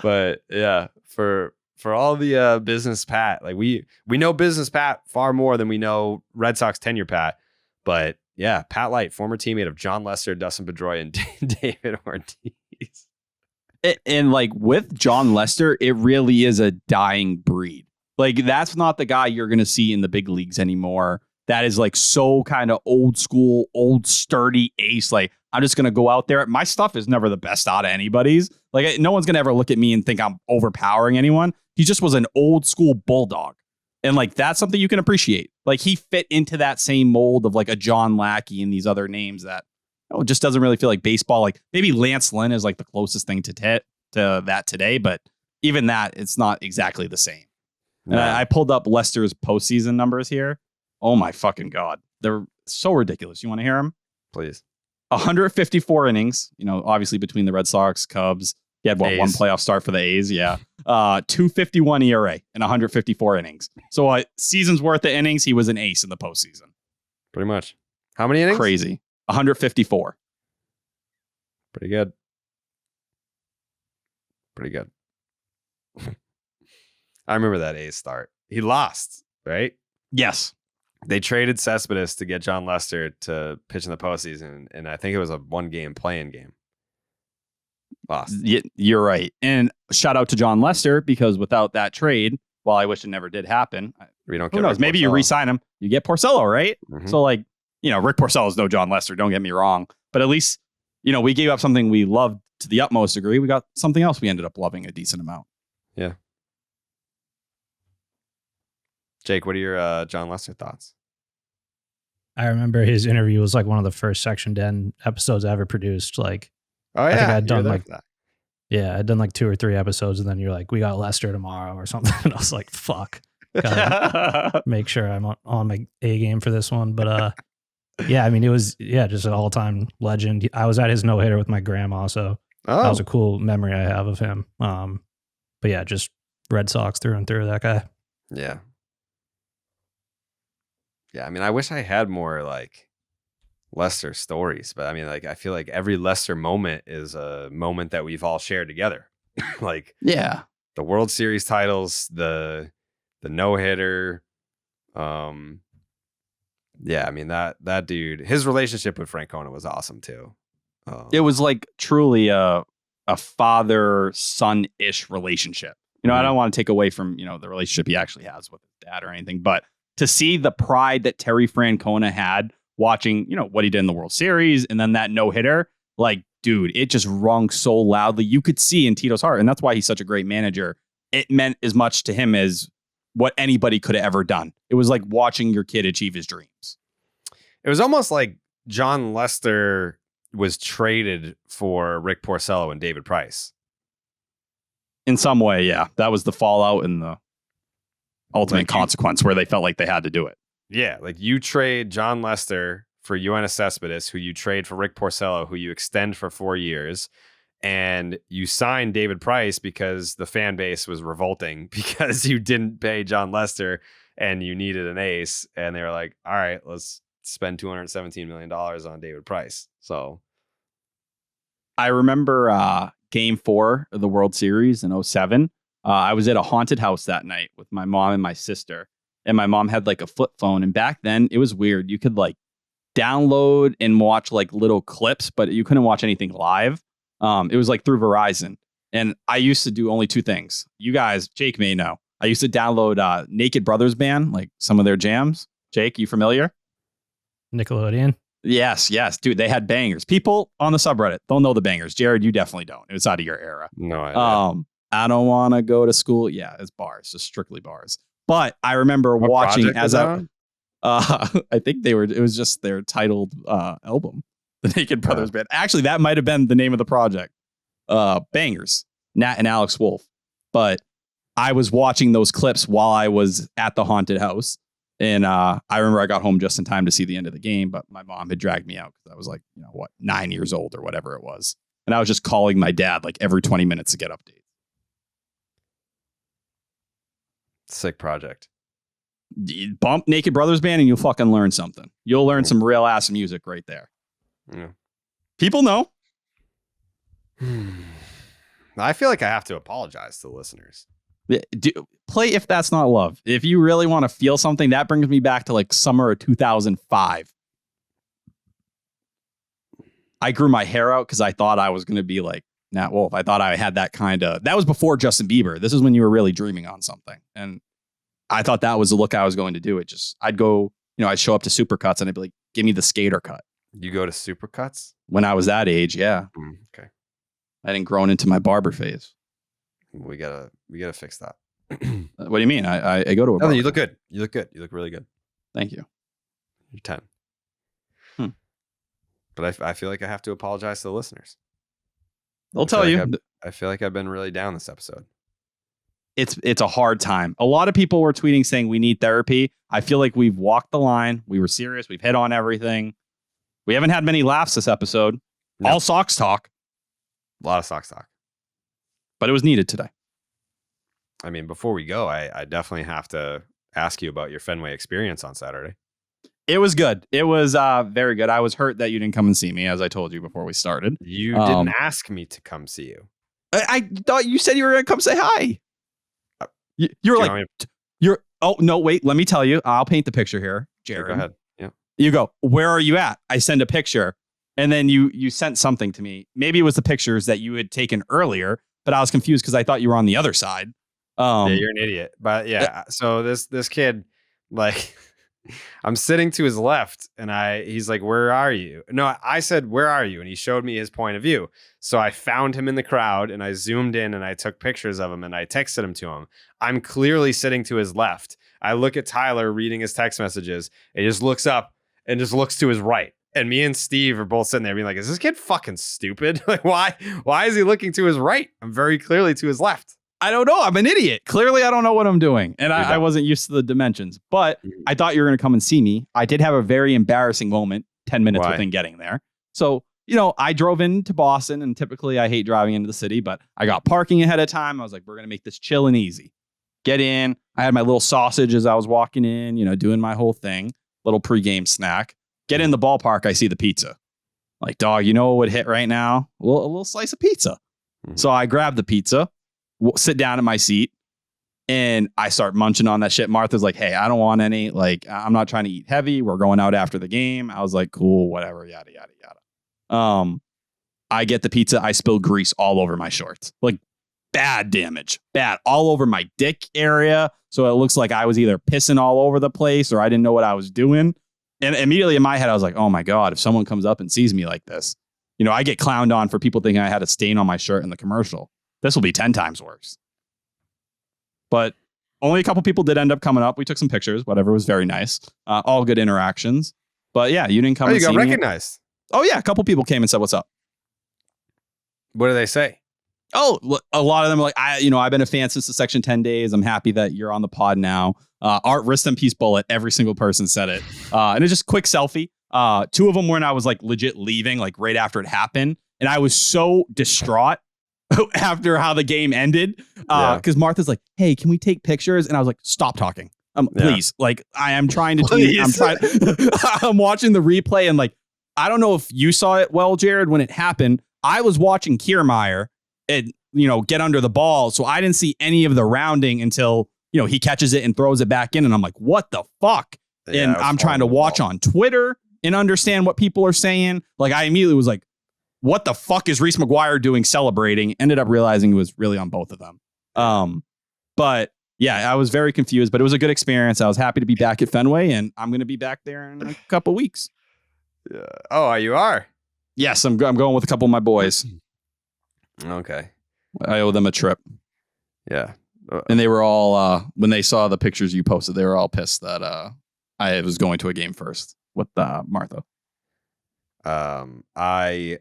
But yeah, for all the business Pat, like we know business Pat far more than we know Red Sox tenure Pat. But yeah, Pat Light, former teammate of Jon Lester, Dustin Pedroia, and David Ortiz. And like with Jon Lester, it really is a dying breed. Like that's not the guy you're going to see in the big leagues anymore. That is like so kind of old school, old sturdy ace. Like I'm just going to go out there. My stuff is never the best out of anybody's. Like no one's going to ever look at me and think I'm overpowering anyone. He just was an old school bulldog. And like, that's something you can appreciate. Like he fit into that same mold of like a John Lackey and these other names that just doesn't really feel like baseball. Like maybe Lance Lynn is like the closest thing to that today. But even that, it's not exactly the same. No. And I pulled up Lester's postseason numbers here. Oh my fucking God. They're so ridiculous. You want to hear them? Please. 154 innings, you know, obviously between the Red Sox, Cubs. He had one playoff start for the A's. Yeah. 251 ERA and 154 innings. So a season's worth of innings. He was an ace in the postseason. Pretty much. How many innings? Crazy. 154. Pretty good. Pretty good. I remember that A's start. He lost, right? Yes. They traded Cespedes to get Jon Lester to pitch in the postseason, and I think it was a 1-game play-in game. Lost. You're right. And shout out to Jon Lester, because without that trade, while I wish it never did happen, We don't. who knows? Maybe you re-sign him, you get Porcello, right? Mhm. So like, Rick Porcello is no Jon Lester. Don't get me wrong, but at least we gave up something we loved to the utmost degree. We got something else we ended up loving a decent amount. Yeah. Jake, what are your Jon Lester thoughts? I remember his interview was like one of the first Section 10 episodes I ever produced. Like, Oh yeah, I think I'd you were done there like for that. Yeah, I'd done like 2 or 3 episodes, and then you're like, we got Lester tomorrow or something. And I was like, fuck. Gotta make sure I'm on my A game for this one. But yeah, I mean, it was just an all-time legend. I was at his no-hitter with my grandma, so that was a cool memory I have of him. But yeah, just Red Sox through and through, that guy. Yeah. Yeah, I mean, I wish I had more like Lester stories, but I mean, like, I feel like every Lester moment is a moment that we've all shared together. Like, Yeah. the World Series titles, the no-hitter. Yeah, I mean, that dude, his relationship with Francona was awesome too. It was like truly a father-son-ish relationship. I don't want to take away from, the relationship he actually has with his dad or anything, but to see the pride that Terry Francona had watching, what he did in the World Series and then that no-hitter, like, dude, it just rung so loudly. You could see in Tito's heart, and that's why he's such a great manager. It meant as much to him as what anybody could have ever done. It was like watching your kid achieve his dreams. It was almost like Jon Lester was traded for Rick Porcello and David Price. In some way, yeah. That was the fallout and the ultimate consequence where they felt like they had to do it. Yeah, like you trade Jon Lester for Yoenis Cespedes, who you trade for Rick Porcello, who you extend for 4 years, and you sign David Price because the fan base was revolting because you didn't pay Jon Lester and you needed an ace, and they were like, all right, let's spend $217 million on David Price. So I remember Game 4 of the World Series in 2007. I was at a haunted house that night with my mom and my sister, and my mom had like a flip phone. And back then it was weird. You could like download and watch like little clips, but you couldn't watch anything live. It was like through Verizon. And I used to do only 2 things. You guys, Jake may know. I used to download Naked Brothers Band, like some of their jams. Jake, you familiar? Nickelodeon. Yes, dude. They had bangers. People on the subreddit, they'll know the bangers. Jared, you definitely don't. It was out of your era. no idea. I don't want to go to school. Yeah, it's bars, just strictly bars. But I remember What watching project was as that I, on? I think it was just their titled album, The Naked Brothers Band. Actually, that might have been the name of the project. Bangers, Nat and Alex Wolf. But I was watching those clips while I was at the haunted house. And I remember I got home just in time to see the end of the game, but my mom had dragged me out because I was like, 9 years old or whatever it was. And I was just calling my dad like every 20 minutes to get updates. Sick project. Bump Naked Brothers Band and you'll fucking learn something. You'll learn some real ass music right there. Yeah. People know. I feel like I have to apologize to the listeners. Play If That's Not Love. If you really want to feel something, that brings me back to like summer of 2005. I grew my hair out because I thought I was going to be like Nat Wolf. I thought I had that that was before Justin Bieber. This is when you were really dreaming on something. And I thought that was the look I was going to do. I'd go, I'd show up to Supercuts and I'd be like, give me the skater cut. You go to Supercuts? When I was that age, yeah. Okay. I hadn't grown into my barber phase. We gotta fix that. What do you mean? I go to a barber. You look good. You look good. You look really good. Thank you. You're 10. But I feel like I have to apologize to the listeners. They'll tell you. I feel like I've been really down this episode. It's a hard time. A lot of people were tweeting saying we need therapy. I feel like we've walked the line. We were serious. We've hit on everything. We haven't had many laughs this episode. No. All Sox talk. A lot of Sox talk. But it was needed today. I mean, before we go, I definitely have to ask you about your Fenway experience on Saturday. It was good. It was very good. I was hurt that you didn't come and see me, as I told you before we started. You didn't ask me to come see you. I thought you said you were going to come say hi. You were like, oh, no, wait, let me tell you. I'll paint the picture here. Jared. Go ahead. Yeah. You go, where are you at? I send a picture. And then you sent something to me. Maybe it was the pictures that you had taken earlier, but I was confused because I thought you were on the other side. Yeah, you're an idiot. But yeah, so this kid, like, I'm sitting to his left, and he's like, "Where are you?" No, I said, "Where are you?" And he showed me his point of view. So I found him in the crowd, and I zoomed in, and I took pictures of him, and I texted him to him. I'm clearly sitting to his left. I look at Tyler reading his text messages. He just looks up and just looks to his right. And me and Steve are both sitting there being like, "Is this kid fucking stupid? Like, why is he looking to his right? I'm very clearly to his left." I don't know. I'm an idiot. Clearly, I don't know what I'm doing. And I wasn't used to the dimensions. But I thought you were going to come and see me. I did have a very embarrassing moment 10 minutes within getting there. So, I drove into Boston, and typically I hate driving into the city, but I got parking ahead of time. I was like, we're going to make this chill and easy. Get in. I had my little sausage as I was walking in, doing my whole thing. Little pregame snack. Get in the ballpark. I see the pizza. Like, dog, what would hit right now? A little slice of pizza. So I grabbed the pizza. Sit down in my seat, and I start munching on that shit. Martha's like, "Hey, I don't want any. Like, I'm not trying to eat heavy. We're going out after the game." I was like, "Cool, whatever, yada yada yada." I get the pizza. I spill grease all over my shorts. Like, bad damage, bad all over my dick area. So it looks like I was either pissing all over the place or I didn't know what I was doing. And immediately in my head, I was like, "Oh my god, if someone comes up and sees me like this, I get clowned on for people thinking I had a stain on my shirt in the commercial. This will be 10 times worse." But only a couple people did end up coming up. We took some pictures. Whatever, was very nice. All good interactions. But yeah, you didn't come. You got recognized. Oh yeah, a couple people came and said, "What's up?" What do they say? Oh, a lot of them are like, I've been a fan since the Section 10 days. I'm happy that you're on the pod now. Art, rest in peace, bullet. Every single person said it. And it's just quick selfie. Two of them when I was like legit leaving, like right after it happened. And I was so distraught after how the game ended. Because Martha's like, "Hey, can we take pictures?" And I was like, "Stop talking. Please." Like, I am trying to tweet. I'm watching the replay, and like, I don't know if you saw it well, Jared, when it happened. I was watching Kiermaier and, get under the ball. So I didn't see any of the rounding until, he catches it and throws it back in. And I'm like, what the fuck? Yeah, and I'm trying to watch on Twitter and understand what people are saying. Like, I immediately was like, what the fuck is Reese McGuire doing celebrating? Ended up realizing it was really on both of them. But yeah, I was very confused, but it was a good experience. I was happy to be back at Fenway, and I'm going to be back there in a couple weeks. Yeah. Oh, you are? Yes, I'm going with a couple of my boys. Okay. I owe them a trip. Yeah. And they were all, when they saw the pictures you posted, they were all pissed that I was going to a game first with Martha. I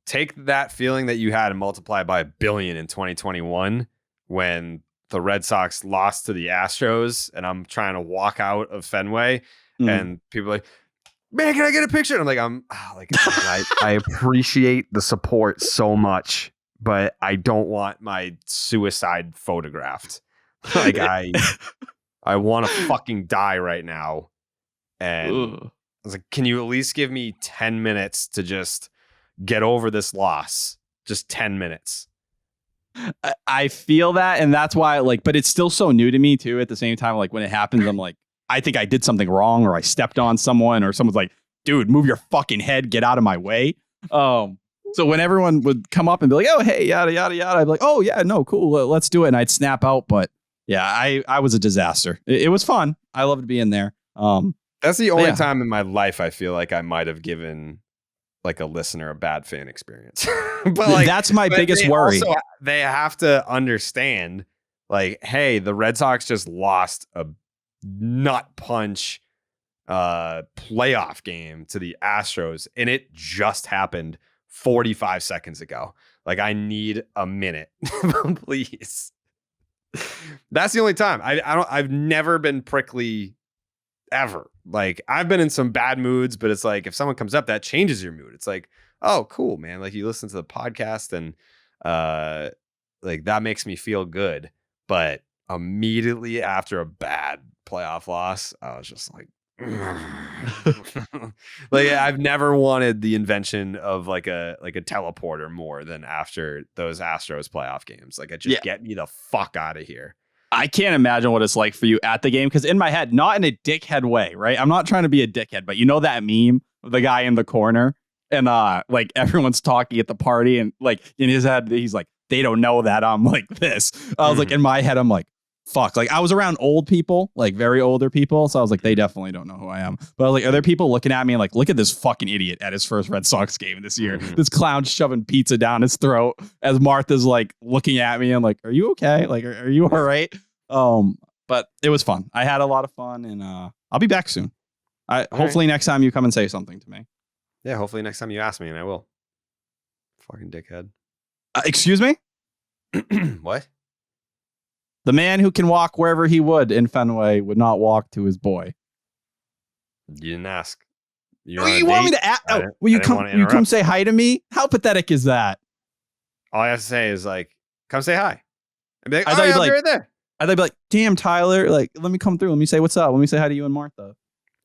take that feeling that you had and multiply by 1 billion in 2021 when the Red Sox lost to the Astros, and I'm trying to walk out of Fenway, and people are like, "Man, can I get a picture?" And I'm like, I appreciate the support so much, but I don't want my suicide photographed. Like, I want to fucking die right now. And I was like, can you at least give me 10 minutes to just get over this loss? Just 10 minutes. I feel that. And that's why, but it's still so new to me too. At the same time, when it happens, I'm like, I think I did something wrong, or I stepped on someone, or someone's like, "Dude, move your fucking head, get out of my way." So when everyone would come up and be like, "Oh, hey, yada, yada, yada," I'd be like, "Oh yeah, no, cool. Let's do it." And I'd snap out. But yeah, I was a disaster. It was fun. I loved being there. That's the only time in my life I feel like I might have given a listener a bad fan experience. But that's my biggest worry. Also, they have to understand, hey, the Red Sox just lost a nut punch playoff game to the Astros, and it just happened 45 seconds ago. I need a minute, please. That's the only time. I've never been prickly ever. I've been in some bad moods, but it's if someone comes up, that changes your mood. It's oh, cool, man. You listen to the podcast, and that makes me feel good. But immediately after a bad playoff loss, I was just I've never wanted the invention of a teleporter more than after those Astros playoff games. Get me the fuck out of here. I can't imagine what it's like for you at the game, because in my head, not in a dickhead way, right? I'm not trying to be a dickhead, but you know that meme of the guy in the corner and like everyone's talking at the party and like in his head, he's like, they don't know that I'm like this. I was like, in my head, I'm like, fuck. Like I was around old people, like very older people. So I was like, they definitely don't know who I am. But I was like, are there people looking at me and like, look at this fucking idiot at his first Red Sox game this year. This clown shoving pizza down his throat as Martha's like looking at me and like, are you okay? Like, are you all right? But it was fun. I had a lot of fun and I'll be back soon. Hopefully next time you come and say something to me. Yeah, hopefully next time you ask me and I will. Fucking dickhead. Excuse me? What? The man who can walk wherever he would in Fenway would not walk to his boy. You didn't ask. You want me to ask? Will you come say hi to me? How pathetic is that? All I have to say is like, come say hi. I'd be like, I thought you'd be like, right there. I thought you'd be like, damn, Tyler, like, let me come through. Let me say what's up. Let me say hi to you and Martha.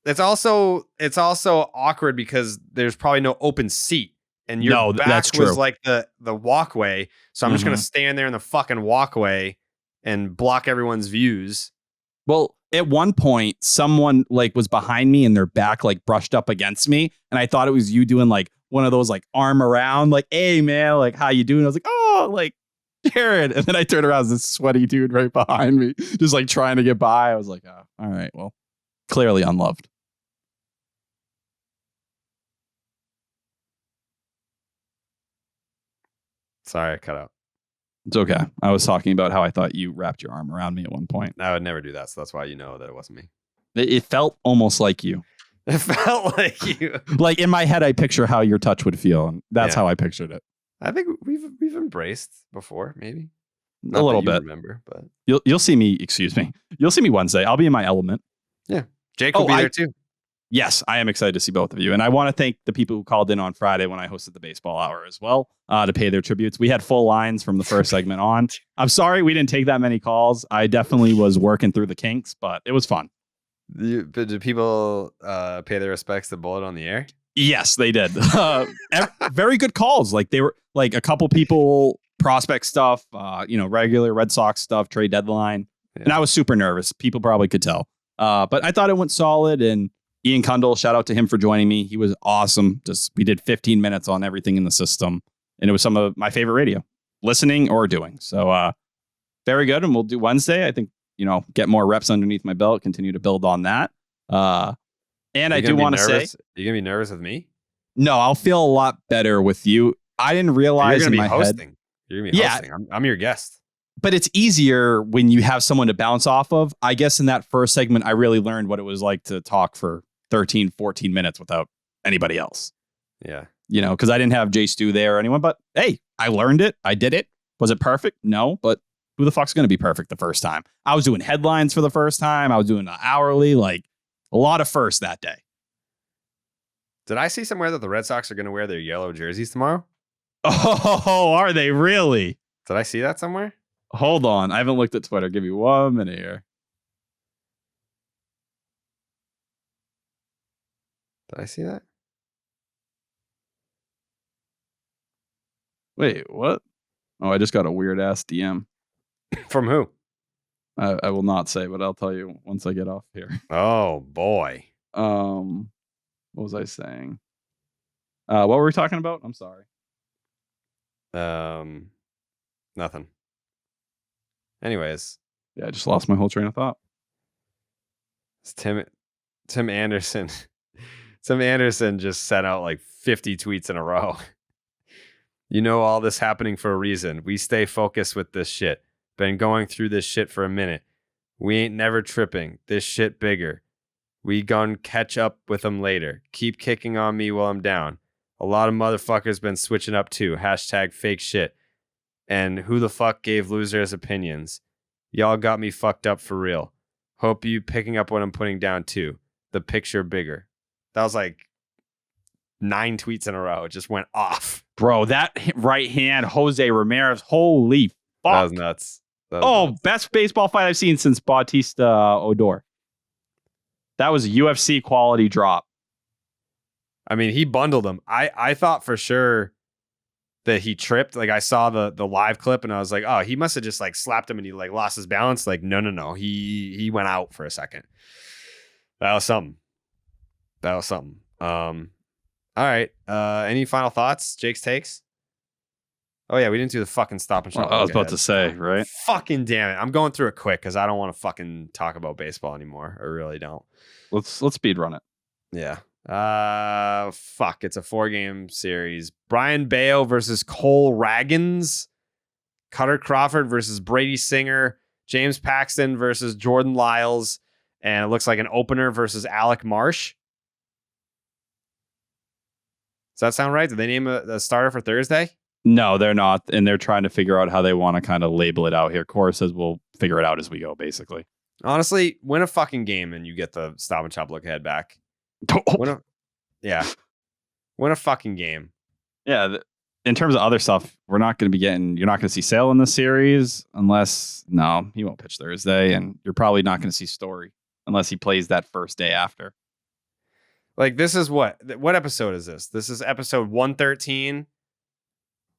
It's also awkward because there's probably no open seat. And your back that's true. was like the walkway. So I'm just going to stand there in the fucking walkway and block everyone's views. Well, at one point, someone like was behind me and their back like brushed up against me. And I thought it was you doing like one of those like arm around, like, hey, man, like, how you doing? I was like, oh, like, Jared. And then I turned around, this sweaty dude right behind me, just like trying to get by. I was like, oh, all right, well, clearly unloved. Sorry, I cut out. It's okay. I was talking about how I thought you wrapped your arm around me at one point. I would never do that. So that's why you know that it wasn't me. It felt almost like you. It felt like you. Like in my head, I picture how your touch would feel. And that's how I pictured it. I think we've embraced before, maybe. Not a little bit. Remember, but you'll see me. Excuse me. You'll see me Wednesday. I'll be in my element. Yeah, Jake will be there too. Yes, I am excited to see both of you. And I want to thank the people who called in on Friday when I hosted the baseball hour as well to pay their tributes. We had full lines from the first segment on. I'm sorry we didn't take that many calls. I definitely was working through the kinks, but it was fun. But did people pay their respects to Bullet on the air? Yes, they did. Very good calls. Like they were like a couple people, prospect stuff, regular Red Sox stuff, trade deadline. Yeah. And I was super nervous. People probably could tell. But I thought it went solid. And Ian Kundle, shout out to him for joining me. He was awesome. We did 15 minutes on everything in the system. And it was some of my favorite radio, listening or doing. So very good. And we'll do Wednesday. I think, get more reps underneath my belt, continue to build on that. And I do want to say, you're going to be nervous with me? No, I'll feel a lot better with you. I didn't realize you're in be my hosting. head. You're going to be hosting. I'm your guest. But it's easier when you have someone to bounce off of. I guess in that first segment, I really learned what it was like to talk for 13, 14 minutes without anybody else. Yeah. Because I didn't have Jay Stu there or anyone. But hey, I learned it. I did it. Was it perfect? No. But who the fuck's going to be perfect the first time? I was doing headlines for the first time. I was doing the hourly, like a lot of firsts that day. Did I see somewhere that the Red Sox are going to wear their yellow jerseys tomorrow? Oh, are they really? Did I see that somewhere? Hold on. I haven't looked at Twitter. Give me 1 minute here. Did I see that? Wait, what? Oh, I just got a weird ass DM. From who? I will not say, but I'll tell you once I get off here. Oh boy. What was I saying? What were we talking about? I'm sorry. Nothing. Anyways. Yeah, I just lost my whole train of thought. It's Tim Anderson. Tim Anderson just sent out like 50 tweets in a row. All this happening for a reason. We stay focused with this shit. Been going through this shit for a minute. We ain't never tripping. This shit bigger. We gon' catch up with them later. Keep kicking on me while I'm down. A lot of motherfuckers been switching up too. Hashtag fake shit. And who the fuck gave losers opinions? Y'all got me fucked up for real. Hope you picking up what I'm putting down too. The picture bigger. That was like 9 tweets in a row. It just went off. Bro, that right hand, Jose Ramirez. Holy fuck. That was nuts. Nuts. Best baseball fight I've seen since Bautista Odor. That was a UFC quality drop. I mean, he bundled him. I thought for sure that he tripped. Like I saw the live clip and I was like, oh, he must have just like slapped him and he like lost his balance. Like, no. He went out for a second. That was something. All right. Any final thoughts? Jake's takes? Oh yeah, we didn't do the fucking stop and shop. I was about to say, right? Fucking damn it. I'm going through it quick because I don't want to fucking talk about baseball anymore. I really don't. Let's speed run it. Yeah. Fuck. It's a 4-game series. Brian Bayo versus Cole Raggins. Cutter Crawford versus Brady Singer. James Paxton versus Jordan Lyles. And it looks like an opener versus Alec Marsh. Does that sound right? Did they name a starter for Thursday? No, they're not. And they're trying to figure out how they want to kind of label it out here. Cora says we'll figure it out as we go, basically. Honestly, win a fucking game and you get the stop and chop look ahead back. Win a fucking game. Yeah. In terms of other stuff, you're not going to see Sale in this series unless, no, he won't pitch Thursday. And you're probably not going to see Story unless he plays that first day after. Like, this is what episode is this? This is episode 113.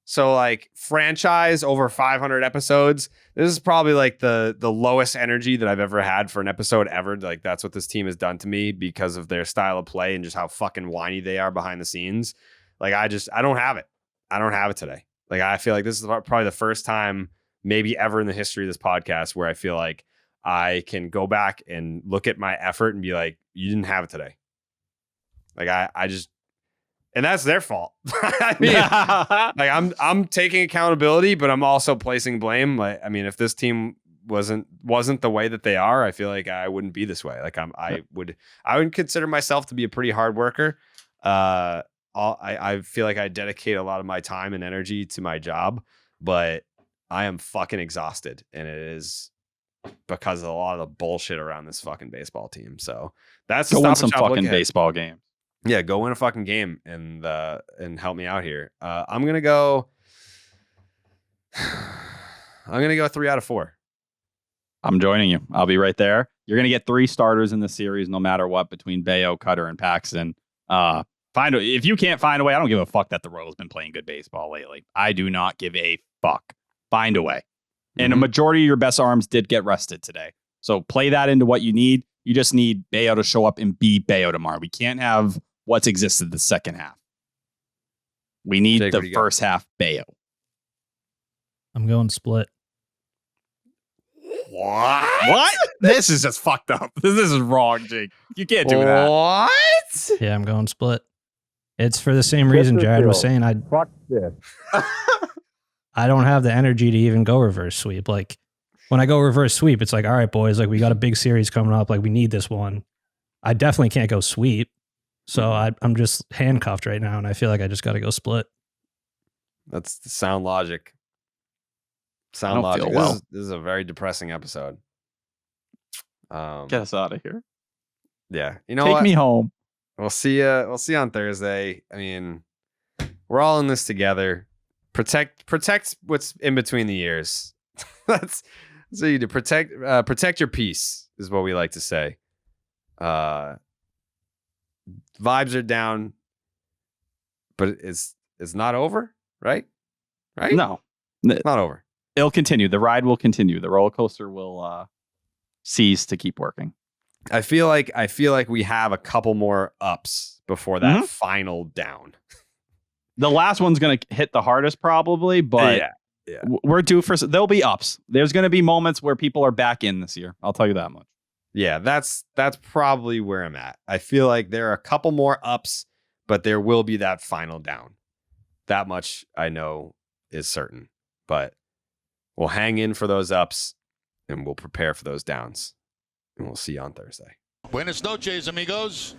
So like franchise over 500 episodes. This is probably like the lowest energy that I've ever had for an episode ever. Like that's what this team has done to me because of their style of play and just how fucking whiny they are behind the scenes. Like I don't have it. I don't have it today. Like I feel like this is probably the first time maybe ever in the history of this podcast where I feel like I can go back and look at my effort and be like, you didn't have it today. Like I just, and that's their fault. I mean, like I'm taking accountability, but I'm also placing blame. Like, I mean, if this team wasn't the way that they are, I feel like I wouldn't be this way. Like I would consider myself to be a pretty hard worker. I feel like I dedicate a lot of my time and energy to my job, but I am fucking exhausted, and it is because of a lot of the bullshit around this fucking baseball team. So that's go win some fucking baseball game. Yeah, go win a fucking game and help me out here. I'm gonna go 3 out of 4. I'm joining you. I'll be right there. You're gonna get 3 starters in the series, no matter what, between Bayo, Cutter, and Paxton. If you can't find a way, I don't give a fuck that the Royals been playing good baseball lately. I do not give a fuck. Find a way. And a majority of your best arms did get rested today. So play that into what you need. You just need Bayo to show up and be Bayo tomorrow. We can't have what's existed the second half. We need Jake, the first half Bayo. I'm going split. What? This is just fucked up. This is wrong, Jake. You can't do that. What? Yeah, I'm going split. It's for the same reason Jared was saying. Fuck this. I don't have the energy to even go reverse sweep. Like when I go reverse sweep, it's like, all right, boys, like we got a big series coming up. Like we need this one. I definitely can't go sweep. So I'm just handcuffed right now. And I feel like I just got to go split. That's the sound logic. Sound logic. This is a very depressing episode. Get us out of here. Yeah. You know Take what? me home. We'll see you on Thursday. I mean, we're all in this together. Protect what's in between the ears. That's what you do. Protect your peace is what we like to say. Vibes are down, but it's not over, right? Right? No, It's not over. It'll continue. The ride will continue. The roller coaster will cease to keep working. I feel like we have a couple more ups before that final down. The last one's going to hit the hardest probably, but yeah. We're due for, there'll be ups. There's going to be moments where people are back in this year. I'll tell you that much. Yeah, that's probably where I'm at. I feel like there are a couple more ups, but there will be that final down. That much I know is certain, but we'll hang in for those ups and we'll prepare for those downs, and we'll see you on Thursday. Buenas noches, amigos.